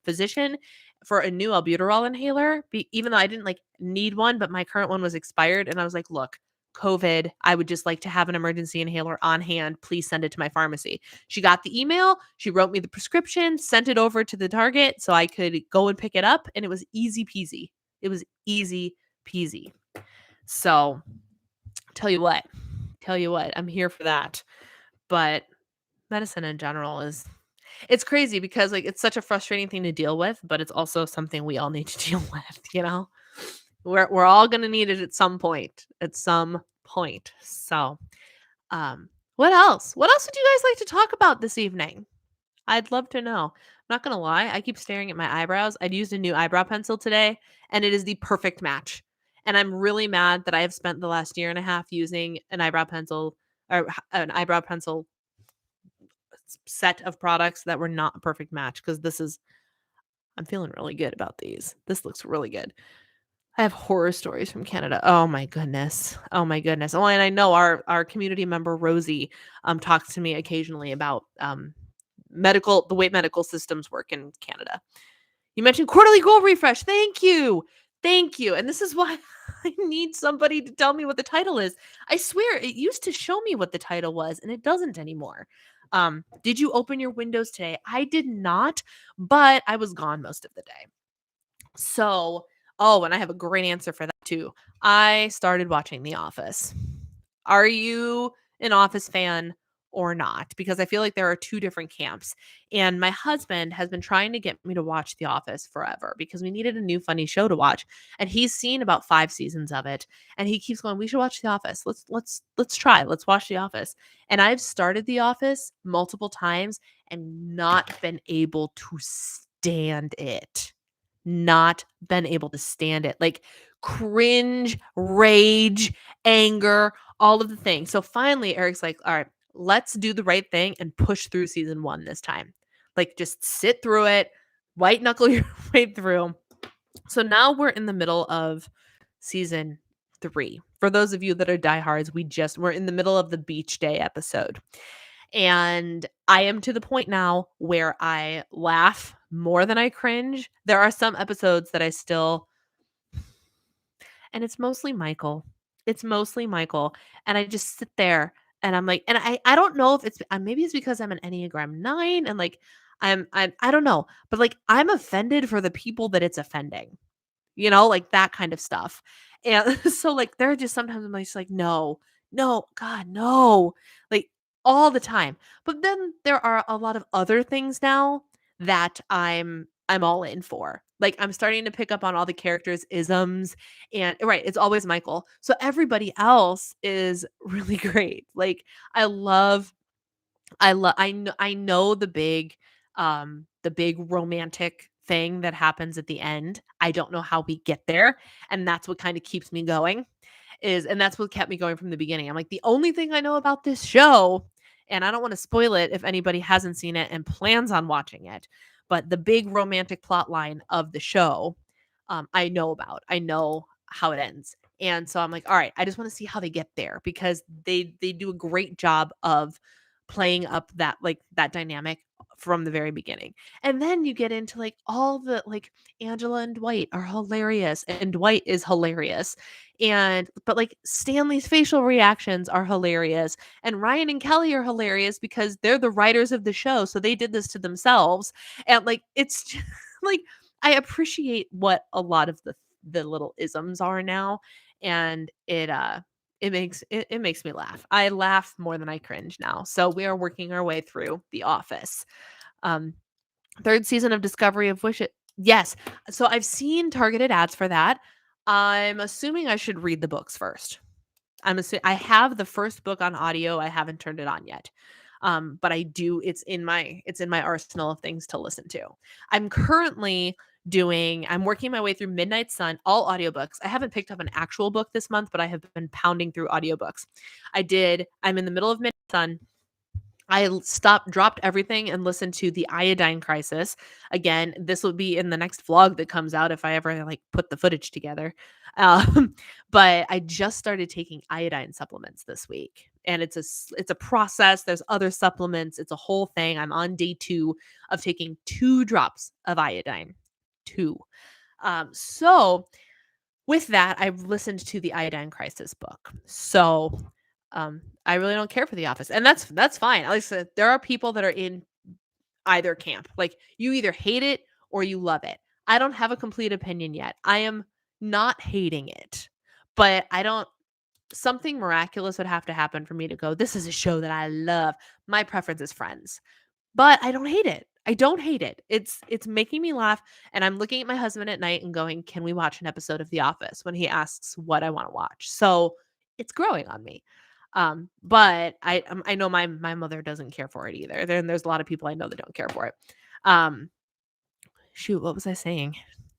physician for a new albuterol inhaler, even though I didn't like need one, but my current one was expired. And I was like, look, COVID, I would just like to have an emergency inhaler on hand. Please send it to my pharmacy. She got the email. She wrote me the prescription, sent it over to the Target so I could go and pick it up. And it was easy peasy. It was easy peasy. So tell you what, I'm here for that. But medicine in general it's crazy because like it's such a frustrating thing to deal with, but it's also something we all need to deal with, you know? We're all gonna need it at some point. At some point. So what else? What else would you guys like to talk about this evening? I'd love to know. I'm not gonna lie, I keep staring at my eyebrows. I'd used a new eyebrow pencil today, and it is the perfect match. And I'm really mad that I have spent the last year and a half using an eyebrow pencil or an eyebrow pencil set of products that were not a perfect match because this is I'm feeling really good about these. This looks really good. I have horror stories from Canada. Oh my goodness. Oh my goodness. Oh, and I know our community member Rosie talks to me occasionally about the way medical systems work in Canada. You mentioned quarterly goal refresh. Thank you. Thank you. And this is why I need somebody to tell me what the title is. I swear it used to show me what the title was and it doesn't anymore. Did you open your windows today? I did not, but I was gone most of the day. So, oh, and I have a great answer for that too. I started watching The Office. Are you an Office fan or not? Because I feel like there are two different camps. And my husband has been trying to get me to watch The Office forever because we needed a new funny show to watch. And he's seen about 5 seasons of it. And he keeps going, "We should watch The Office. Let's try. Let's watch The Office." And I've started The Office multiple times and not been able to stand it. Not been able to stand it. Like cringe, rage, anger, all of the things. So finally, Eric's like, "All right, let's do the right thing and push through season 1 this time. Like just sit through it, white knuckle your way through." So now we're in the middle of season 3. For those of you that are diehards, we're in the middle of the beach day episode. And I am to the point now where I laugh more than I cringe. There are some episodes that I still and it's mostly Michael. It's mostly Michael, and I just sit there and I'm like and I don't know if it's maybe it's because I'm an Enneagram 9 and, like, I don't know, but, like, I'm offended for the people that it's offending. Like that kind of stuff. And so like there are just sometimes I'm just like, no, no, God, no. Like all the time. But then there are a lot of other things now that I'm all in for. Like I'm starting to pick up on all the characters' isms and right, it's always Michael. So everybody else is really great. Like I love I know the big romantic thing that happens at the end. I don't know how we get there, and that's what kind of keeps me going and that's what kept me going from the beginning. I'm like, the only thing I know about this show, and I don't want to spoil it if anybody hasn't seen it and plans on watching it, but the big romantic plot line of the show, I know about. I know how it ends. And so I'm like, all right, I just want to see how they get there because they do a great job of playing up that dynamic from the very beginning. And then you get into like all the like Angela and Dwight are hilarious and Dwight is hilarious. But like Stanley's facial reactions are hilarious and Ryan and Kelly are hilarious because they're the writers of the show, so they did this to themselves. And like it's just, like I appreciate what a lot of the little isms are now and it makes me laugh. I laugh more than I cringe now. So we are working our way through The Office. Um, third season of Discovery of Wish. Yes. So I've seen targeted ads for that. I'm assuming I should read the books first. I have the first book on audio. I haven't turned it on yet. But I do. It's in my arsenal of things to listen to. I'm working my way through Midnight Sun, all audiobooks. I haven't picked up an actual book this month, but I have been pounding through audiobooks. I'm in the middle of Midnight Sun. Dropped everything and listened to The Iodine Crisis. Again, this will be in the next vlog that comes out if I ever like put the footage together. Um, but I just started taking iodine supplements this week, and it's a process. There's other supplements. It's a whole thing. I'm on day 2 of taking 2 drops of iodine. 2. So with that, I've listened to the Iodine Crisis book. So I really don't care for The Office, and that's fine. Like I said, there are people that are in either camp. Like you either hate it or you love it. I don't have a complete opinion yet. I am not hating it, but I don't. Something miraculous would have to happen for me to go, "This is a show that I love." My preference is Friends, but I don't hate it. I don't hate it. It's making me laugh, and I'm looking at my husband at night and going, "Can we watch an episode of The Office?" when he asks what I want to watch. So it's growing on me. But I know my mother doesn't care for it either. There's a lot of people I know that don't care for it. Um, Shoot, what was I saying?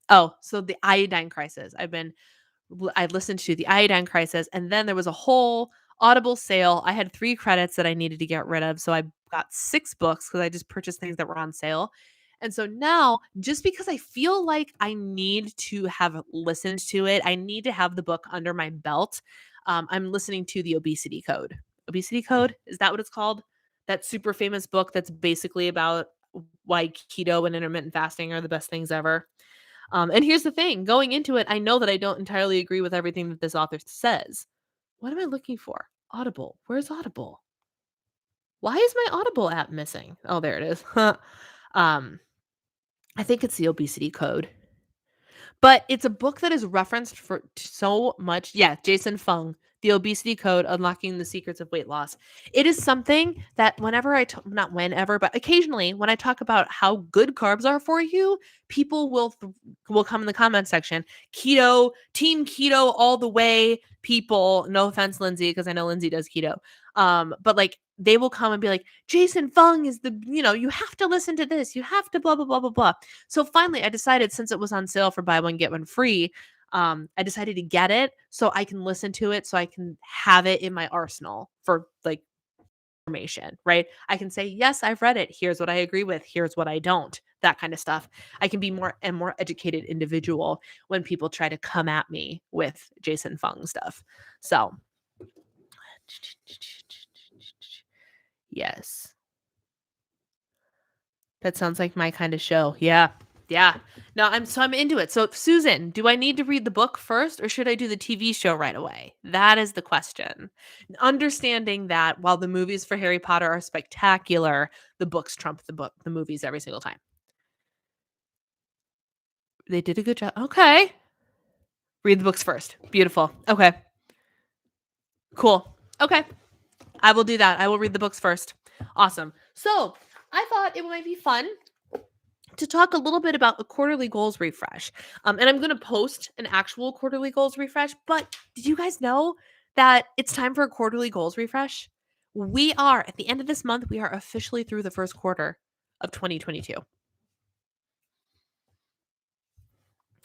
Oh, so the iodine crisis. I listened to the iodine crisis, and then there was a whole Audible sale. I had 3 credits that I needed to get rid of, so I got 6 books because I just purchased things that were on sale. And so now, just because I feel like I need to have listened to it, I need to have the book under my belt. I'm listening to the Obesity Code. Obesity Code, is that what it's called? That super famous book that's basically about why keto and intermittent fasting are the best things ever. And here's the thing, going into it, I know that I don't entirely agree with everything that this author says. What am I looking for? Audible. Where's Audible? Why is my Audible app missing? Oh, there it is. um, I think it's the Obesity Code. But it's a book that is referenced for so much. Yeah, Jason Fung, The Obesity Code: Unlocking the Secrets of Weight Loss. It is something that whenever not whenever, but occasionally when I talk about how good carbs are for you, people will come in the comment section. Keto, team keto all the way, people. No offense, Lindsay, because I know Lindsay does keto. But like they will come and be like, Jason Fung is you have to listen to this. You have to blah blah blah blah blah. So finally, I decided, since it was on sale for buy one get one free, I decided to get it so I can listen to it, so I can have it in my arsenal for like information, right? I can say, yes, I've read it. Here's what I agree with. Here's what I don't. That kind of stuff. I can be more educated individual when people try to come at me with Jason Fung stuff. So, yes. That sounds like my kind of show. Yeah. Yeah. No, I'm into it. So, Susan, do I need to read the book first or should I do the TV show right away? That is the question. Understanding that while the movies for Harry Potter are spectacular, the books trump the movies every single time. They did a good job. Okay. Read the books first. Beautiful. Okay. Cool. Okay. I will do that. I will read the books first. Awesome. So, I thought it might be fun to talk a little bit about a quarterly goals refresh. And I'm going to post an actual quarterly goals refresh. But did you guys know that it's time for a quarterly goals refresh? We are, at the end of this month, we are officially through the first quarter of 2022.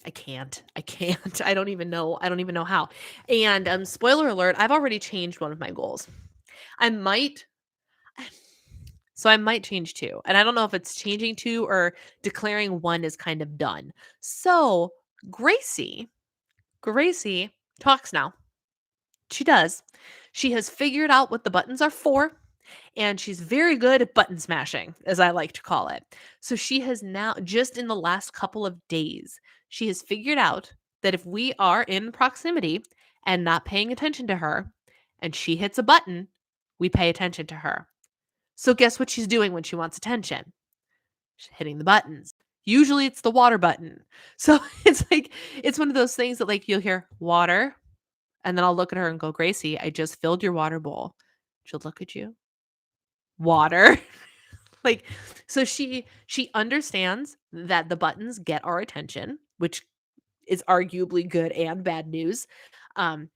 I can't. I can't. I don't even know. I don't even know how. And spoiler alert, I've already changed one of my goals. I might So I might change 2. And I don't know if it's changing 2 or declaring 1 is kind of done. So Gracie, Gracie talks now. She does. She has figured out what the buttons are for, and she's very good at button smashing, as I like to call it. So she has now, just in the last couple of days, she has figured out that if we are in proximity and not paying attention to her, and she hits a button, we pay attention to her. So guess what she's doing when she wants attention? She's hitting the buttons. Usually it's the water button. So it's one of those things that like you'll hear water, and then I'll look at her and go, Gracie, I just filled your water bowl. She'll look at you. Water. Like, so she understands that the buttons get our attention, which is arguably good and bad news. Um,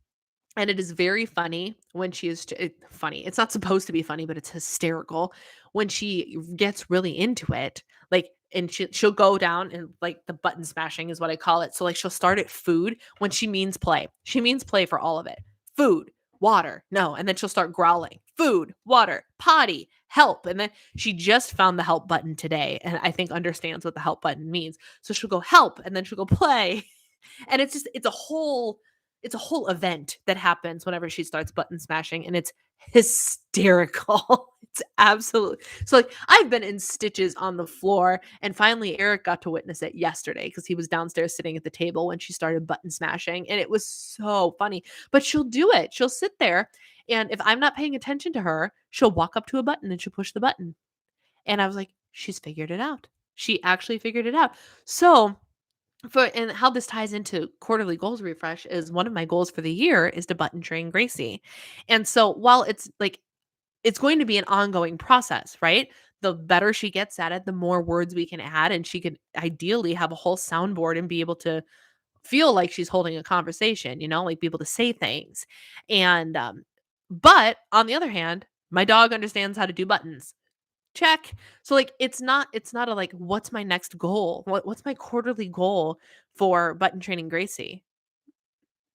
And it is very funny when she is funny. It's not supposed to be funny, but it's hysterical when she gets really into it. Like, and she'll go down and like the button smashing is what I call it. So like she'll start at food when she means play. She means play for all of it. Food, water, no, and then she'll start growling. Food, water, potty, help, and then she just found the help button today, and I think understands what the help button means. So she'll go help, and then she'll go play, and it's a whole event that happens whenever she starts button smashing, and it's hysterical. It's absolutely so like I've been in stitches on the floor, and finally Eric got to witness it yesterday because he was downstairs sitting at the table when she started button smashing, and it was so funny. But she'll do it. She'll sit there, and if I'm not paying attention to her, she'll walk up to a button and she'll push the button. And I was like, she's figured it out. She actually figured it out. So and how this ties into quarterly goals refresh is one of my goals for the year is to button train Gracie. And so while it's going to be an ongoing process, right? The better she gets at it, the more words we can add, and she could ideally have a whole soundboard and be able to feel like she's holding a conversation, like be able to say things. And But on the other hand, my dog understands how to do buttons. Check. So like it's not a like what's my next goal? What's my quarterly goal for button training Gracie?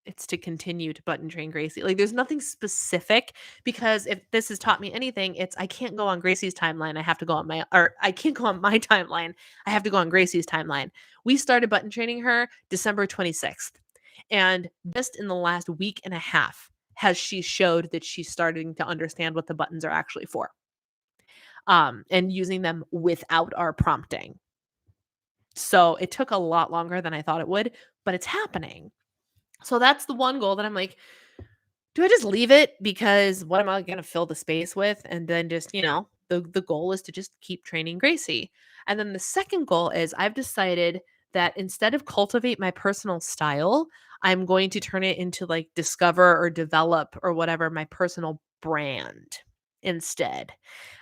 It's to continue to button train Gracie. Like there's nothing specific because if this has taught me anything, it's I can't go on Gracie's timeline. I have to go on my or I can't go on my timeline. I have to go on Gracie's timeline. We started button training her December 26th. And just in the last week and a half has she showed that she's starting to understand what the buttons are actually for. And using them without our prompting. So it took a lot longer than I thought it would, but it's happening. So that's the one goal that I'm like, do I just leave it because what am I going to fill the space with? And then just, the goal is to just keep training Gracie. And then the second goal is I've decided that instead of cultivate my personal style, I'm going to turn it into like discover or develop or whatever my personal brand instead.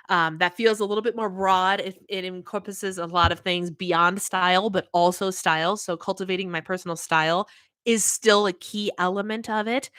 That feels a little bit more broad. It encompasses a lot of things beyond style, but also style. So cultivating my personal style is still a key element of it,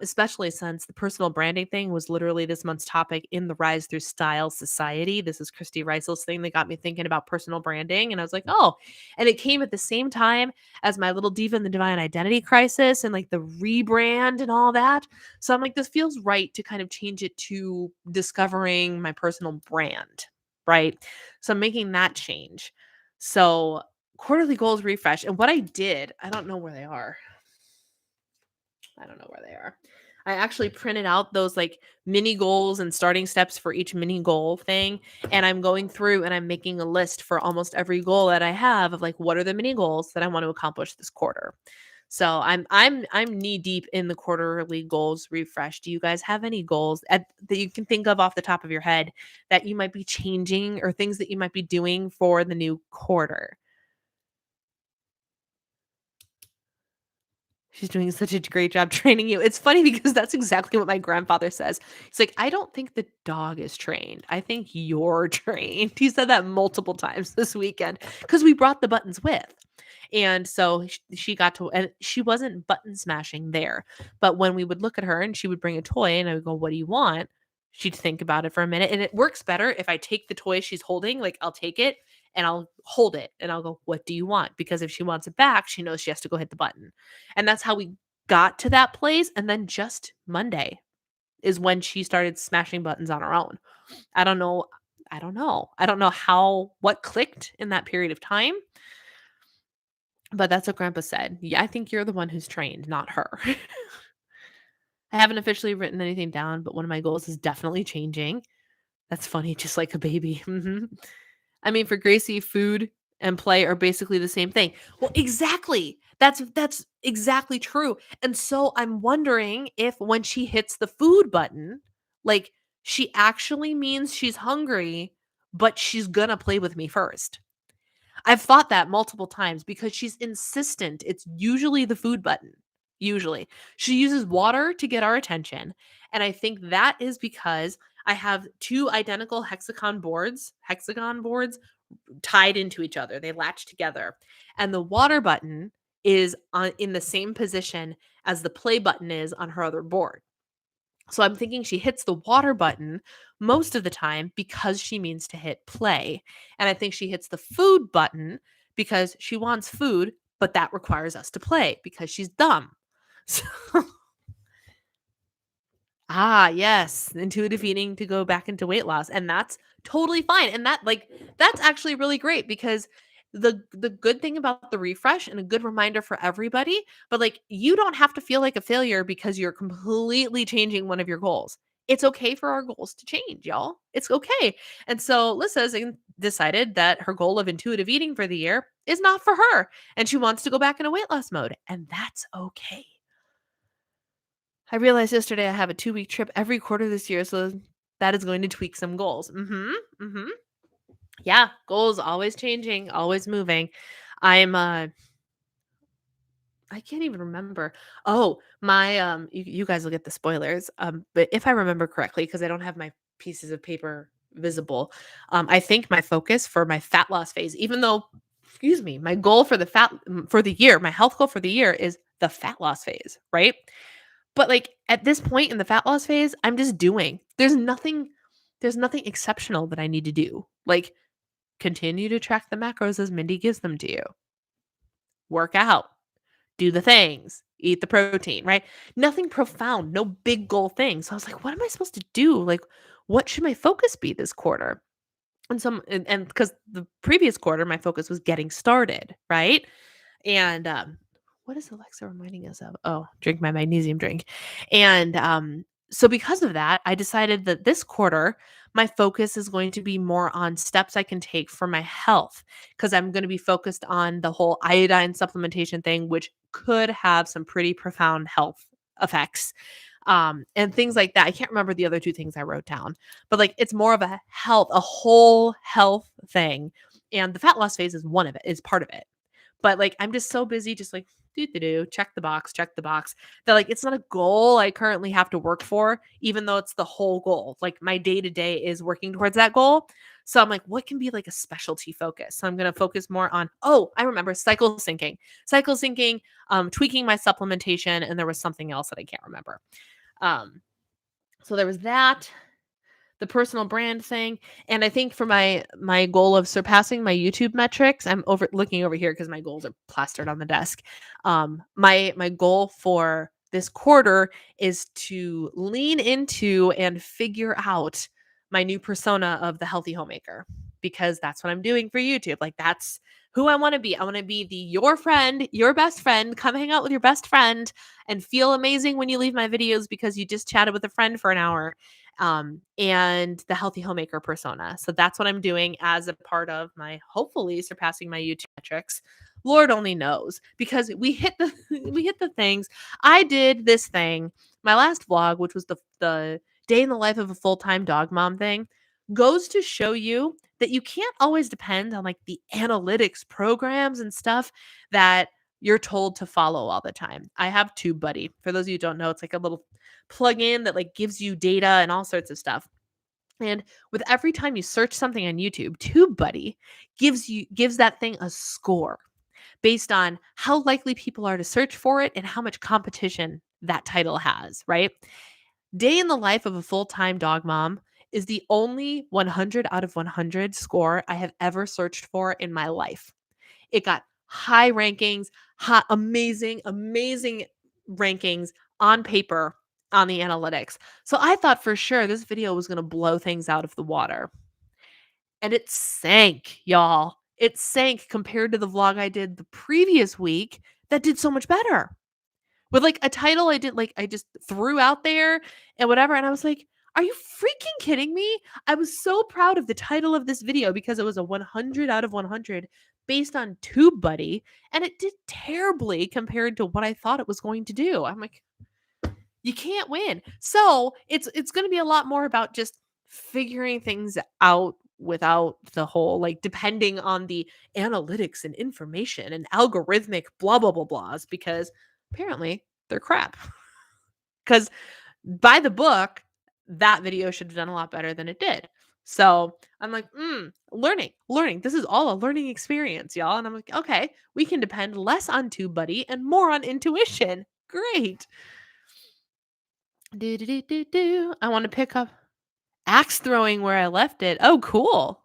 especially since the personal branding thing was literally this month's topic in the Rise Through Style Society. This is Christy Reisel's thing that got me thinking about personal branding. And I was like, oh, and it came at the same time as my little Diva and the Divine Identity Crisis and like the rebrand and all that. So I'm like, this feels right to kind of change it to discovering my personal brand, right? So I'm making that change. So quarterly goals refresh. And what I did, I don't know where they are. I don't know where they are. I actually printed out those like mini goals and starting steps for each mini goal thing. And I'm going through and I'm making a list for almost every goal that I have of like what are the mini goals that I want to accomplish this quarter. So I'm knee deep in the quarterly goals refresh. Do you guys have any goals that you can think of off the top of your head that you might be changing or things that you might be doing for the new quarter? She's doing such a great job training you. It's funny because that's exactly what my grandfather says. He's like, "I don't think the dog is trained. I think you're trained." He said that multiple times this weekend because we brought the buttons with. And so she got to, and she wasn't button smashing there. But when we would look at her and she would bring a toy and I would go, "What do you want?" She'd think about it for a minute. And it works better if I take the toy she's holding, like I'll take it and I'll hold it and I'll go, "What do you want?" Because if she wants it back, she knows she has to go hit the button. And that's how we got to that place. And then just Monday is when she started smashing buttons on her own. I don't know. I don't know. I don't know what clicked in that period of time, but that's what grandpa said. Yeah, I think you're the one who's trained, not her. I haven't officially written anything down, but one of my goals is definitely changing. That's funny, just like a baby. I mean, for Gracie, food and play are basically the same thing. Well, exactly. That's exactly true. And so I'm wondering if when she hits the food button, like she actually means she's hungry, but she's gonna play with me first. I've thought that multiple times because she's insistent. It's usually the food button. Usually. She uses water to get our attention. And I think that is because I have two identical hexagon boards tied into each other. They latch together. And the water button is in the same position as the play button is on her other board. So I'm thinking she hits the water button most of the time because she means to hit play. And I think she hits the food button because she wants food, but that requires us to play because she's dumb. So, yes, intuitive eating to go back into weight loss. And that's totally fine. And that's actually really great because the good thing about the refresh and a good reminder for everybody, but like you don't have to feel like a failure because you're completely changing one of your goals. It's okay for our goals to change, y'all. It's okay. And so Lissa's decided that her goal of intuitive eating for the year is not for her and she wants to go back into weight loss mode. And that's okay. I realized yesterday I have a 2-week trip every quarter this year, so that is going to tweak some goals. Yeah, goals always changing, always moving. I'm I can't even remember. Oh, my you guys will get the spoilers. But if I remember correctly, because I don't have my pieces of paper visible, I think my focus for my fat loss phase, even though, excuse me, my goal for the year, my health goal for the year is the fat loss phase, right? But, like, at this point in the fat loss phase, I'm just doing. There's nothing exceptional that I need to do. Like, continue to track the macros as Mindy gives them to you. Work out, do the things, eat the protein, right? Nothing profound, no big goal thing. So I was like, what am I supposed to do? Like, what should my focus be this quarter? And because the previous quarter, my focus was getting started, right? And, what is Alexa reminding us of? Oh, drink my magnesium drink. And, so because of that, I decided that this quarter, my focus is going to be more on steps I can take for my health because I'm going to be focused on the whole iodine supplementation thing, which could have some pretty profound health effects. And things like that. I can't remember the other two things I wrote down, but like it's more of a whole health thing. And the fat loss phase is one of it, is part of it. But, like, I'm just so busy just, like, "Do, do, do, check the box," that, like, it's not a goal I currently have to work for, even though it's the whole goal. Like, my day to day is working towards that goal. So I'm like, "What can be, like, a specialty focus?" So I'm gonna focus more on I remember cycle syncing, tweaking my supplementation, and there was something else that I can't remember. Um, so there was that, the personal brand thing, and I think for my goal of surpassing my YouTube metrics, I'm looking over here because my goals are plastered on the desk. My goal for this quarter is to lean into and figure out my new persona of the healthy homemaker because that's what I'm doing for YouTube. Like that's who I want to be. I want to be the your friend, your best friend. Come hang out with your best friend and feel amazing when you leave my videos because you just chatted with a friend for an hour, and the healthy homemaker persona. So that's what I'm doing as a part of my hopefully surpassing my YouTube metrics. Lord only knows because we hit the we hit the things. I did this thing, my last vlog, which was the day in the life of a full-time dog mom thing, goes to show you that you can't always depend on like the analytics programs and stuff that you're told to follow all the time. I have TubeBuddy. For those of you who don't know, it's like a little plugin that like gives you data and all sorts of stuff. And with every time you search something on YouTube, TubeBuddy gives that thing a score based on how likely people are to search for it and how much competition that title has, right? Day in the life of a full-time dog mom is the only 100 out of 100 score I have ever searched for in my life. It got high rankings, hot, amazing rankings on paper on the analytics. So I thought for sure this video was going to blow things out of the water. And it sank, y'all. It sank compared to the vlog I did the previous week that did so much better. With like a title I just threw out there and whatever. And I was like, are you freaking kidding me? I was so proud of the title of this video because it was a 100 out of 100 based on TubeBuddy, and it did terribly compared to what I thought it was going to do. I'm like, you can't win. So it's going to be a lot more about just figuring things out without the whole like depending on the analytics and information and algorithmic blah blah blah blahs because apparently they're crap. Because by the book, that video should have done a lot better than it did. So I'm like, learning. This is all a learning experience, y'all. And I'm like, okay, we can depend less on TubeBuddy and more on intuition. Great. Do, do, do, do, do. I want to pick up axe throwing where I left it. Oh, cool.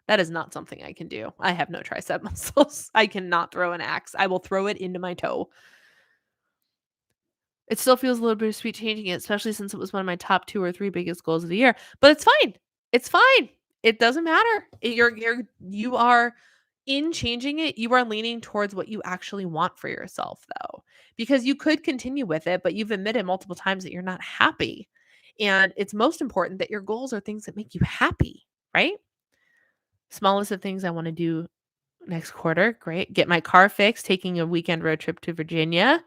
That is not something I can do. I have no tricep muscles. I cannot throw an axe. I will throw it into my toe. It still feels a little bit sweet changing it, especially since it was one of my top 2 or 3 biggest goals of the year. But it's fine. It's fine. It doesn't matter. You are in changing it, you are leaning towards what you actually want for yourself though. Because you could continue with it, but you've admitted multiple times that you're not happy. And it's most important that your goals are things that make you happy, right? Smallest of things I want to do next quarter. Great. Get my car fixed, taking a weekend road trip to Virginia,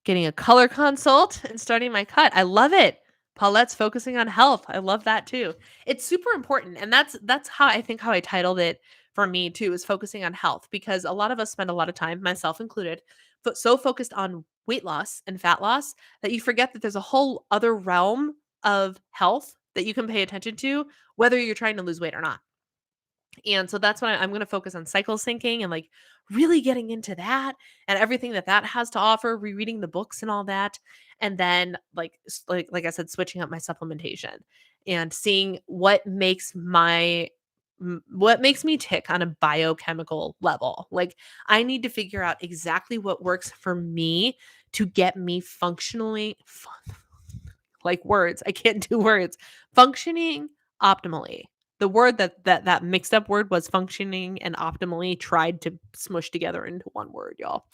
getting a color consult and starting my cut. I love it. Paulette's focusing on health. I love that too. It's super important. And that's how I think how I titled it for me too, is focusing on health because a lot of us spend a lot of time, myself included, so focused on weight loss and fat loss that you forget that there's a whole other realm of health that you can pay attention to, whether you're trying to lose weight or not. And so that's why I'm going to focus on cycle syncing and like really getting into that and everything that that has to offer, rereading the books and all that. and then like I said, switching up my supplementation and seeing what makes me tick on a biochemical level. Like I need to figure out exactly what works for me to get me functionally like words. I can't do words. Functioning optimally. The word that mixed up word was functioning and optimally tried to smush together into one word, y'all.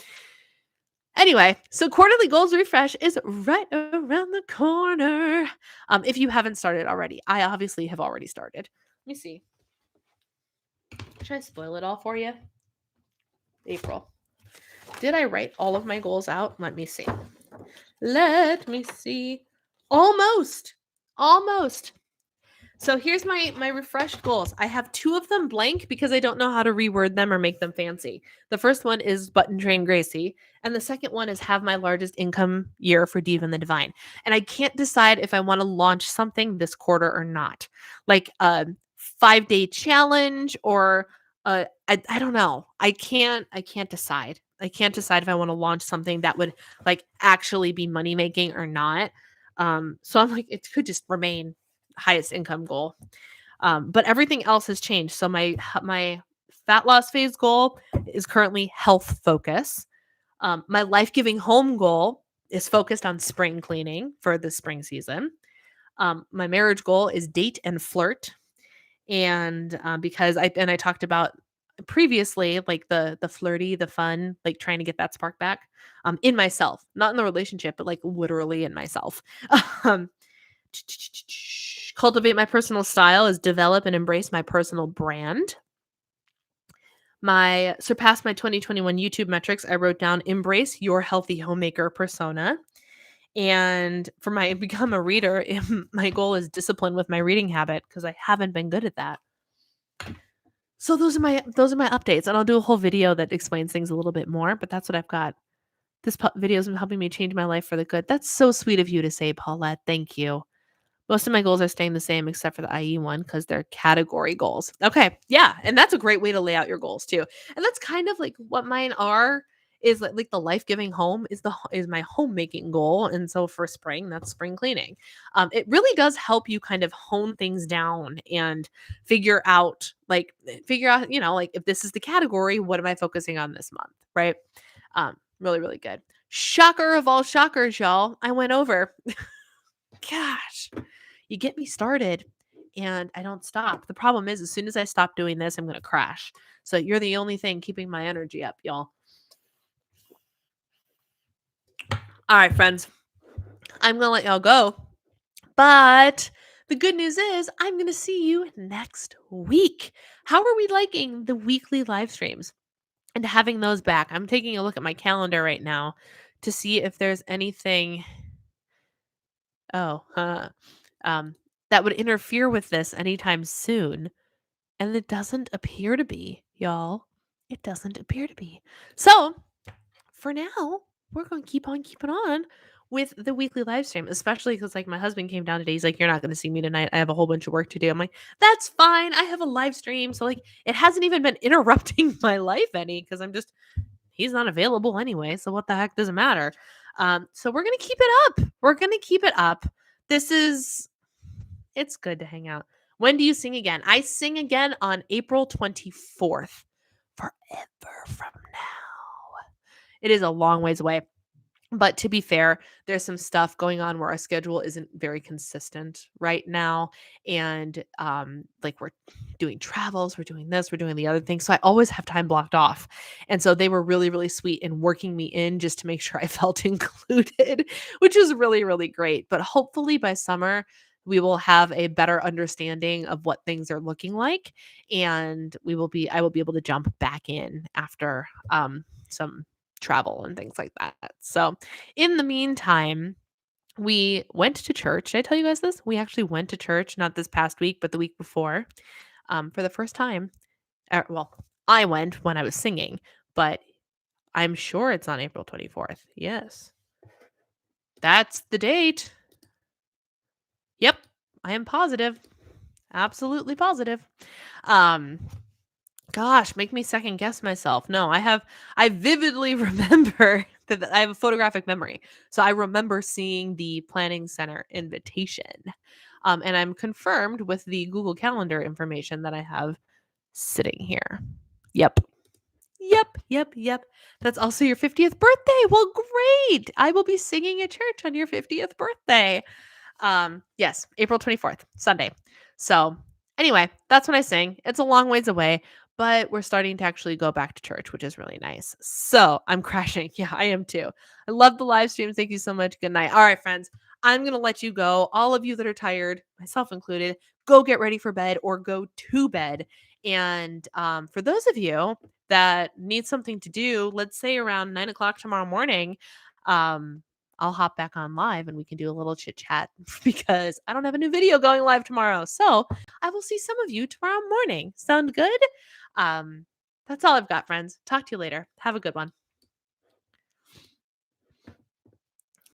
Anyway, so quarterly goals refresh is right around the corner. If you haven't started already, I obviously have already started. Let me see. Should I spoil it all for you? April. Did I write all of my goals out? Let me see. Let me see. Almost. Almost. So here's my refreshed goals. I have 2 of them blank because I don't know how to reword them or make them fancy. The first one is button train Gracie, and the second one is have my largest income year for Diva and the Divine. And I can't decide if I want to launch something this quarter or not. Like a 5-day challenge or I don't know. I can't decide. I can't decide if I want to launch something that would like actually be money making or not. So I'm like, it could just remain highest income goal. But everything else has changed. So my fat loss phase goal is currently health focus. My life giving home goal is focused on spring cleaning for the spring season. My marriage goal is date and flirt, and because I talked about previously like the flirty, the fun, like trying to get that spark back in myself, not in the relationship, but like literally in myself. um, Cultivate my personal style is develop and embrace my personal brand. My surpass my 2021 YouTube metrics. I wrote down embrace your healthy homemaker persona. And for my become a reader, my goal is discipline with my reading habit because I haven't been good at that. So those are my updates, and I'll do a whole video that explains things a little bit more. But that's what I've got. This video is helping me change my life for the good. That's so sweet of you to say, Paulette. Thank you. Most of my goals are staying the same except for the IE one because they're category goals. Okay. Yeah. And that's a great way to lay out your goals too. And that's kind of like what mine are is like the life-giving home is my homemaking goal. And so for spring, that's spring cleaning. It really does help you kind of hone things down and figure out, like if this is the category, what am I focusing on this month? Right. Really, really good. Shocker of all shockers, y'all. I went over. Gosh, you get me started and I don't stop. The problem is, as soon as I stop doing this, I'm going to crash. So you're the only thing keeping my energy up, y'all. All right, friends, I'm going to let y'all go. But the good news is I'm going to see you next week. How are we liking the weekly live streams and having those back? I'm taking a look at my calendar right now to see if there's anything that would interfere with this anytime soon. And it doesn't appear to be, y'all. It doesn't appear to be. So, for now, we're going to keep on keeping on with the weekly live stream, especially because, like, my husband came down today. He's like, "You're not going to see me tonight. I have a whole bunch of work to do." I'm like, "That's fine. I have a live stream." So, like, it hasn't even been interrupting my life any because he's not available anyway. So, what the heck doesn't matter? So, we're going to keep it up. We're going to keep it up. It's good to hang out. When do you sing again? I sing again on April 24th. Forever from now. It is a long ways away. But to be fair, there's some stuff going on where our schedule isn't very consistent right now. And like we're doing travels, we're doing this, we're doing the other thing. So I always have time blocked off. And so they were really, really sweet in working me in just to make sure I felt included, which is really, really great. But hopefully by summer, we will have a better understanding of what things are looking like. And I will be able to jump back in after some travel and things like that. So in the meantime, we went to church. Did I tell you guys this? We actually went to church, not this past week, but the week before, for the first time. Well, I went when I was singing, but I'm sure it's on April 24th. Yes. That's the date. Yep. I am positive. Absolutely positive. Gosh, make me second guess myself. No, I vividly remember I have a photographic memory. So I remember seeing the planning center invitation. And I'm confirmed with the Google Calendar information that I have sitting here. Yep. Yep. That's also your 50th birthday. Well, great. I will be singing at church on your 50th birthday. Yes, April 24th, Sunday. So, anyway, that's when I sing. It's a long ways away, but we're starting to actually go back to church, which is really nice. So, I'm crashing. Yeah, I am too. I love the live stream. Thank you so much. Good night. All right, friends. I'm going to let you go. All of you that are tired, myself included, go get ready for bed or go to bed. And for those of you that need something to do, let's say around 9 o'clock tomorrow morning, um, I'll hop back on live and we can do a little chit chat because I don't have a new video going live tomorrow. So I will see some of you tomorrow morning. Sound good? That's all I've got, friends. Talk to you later. Have a good one.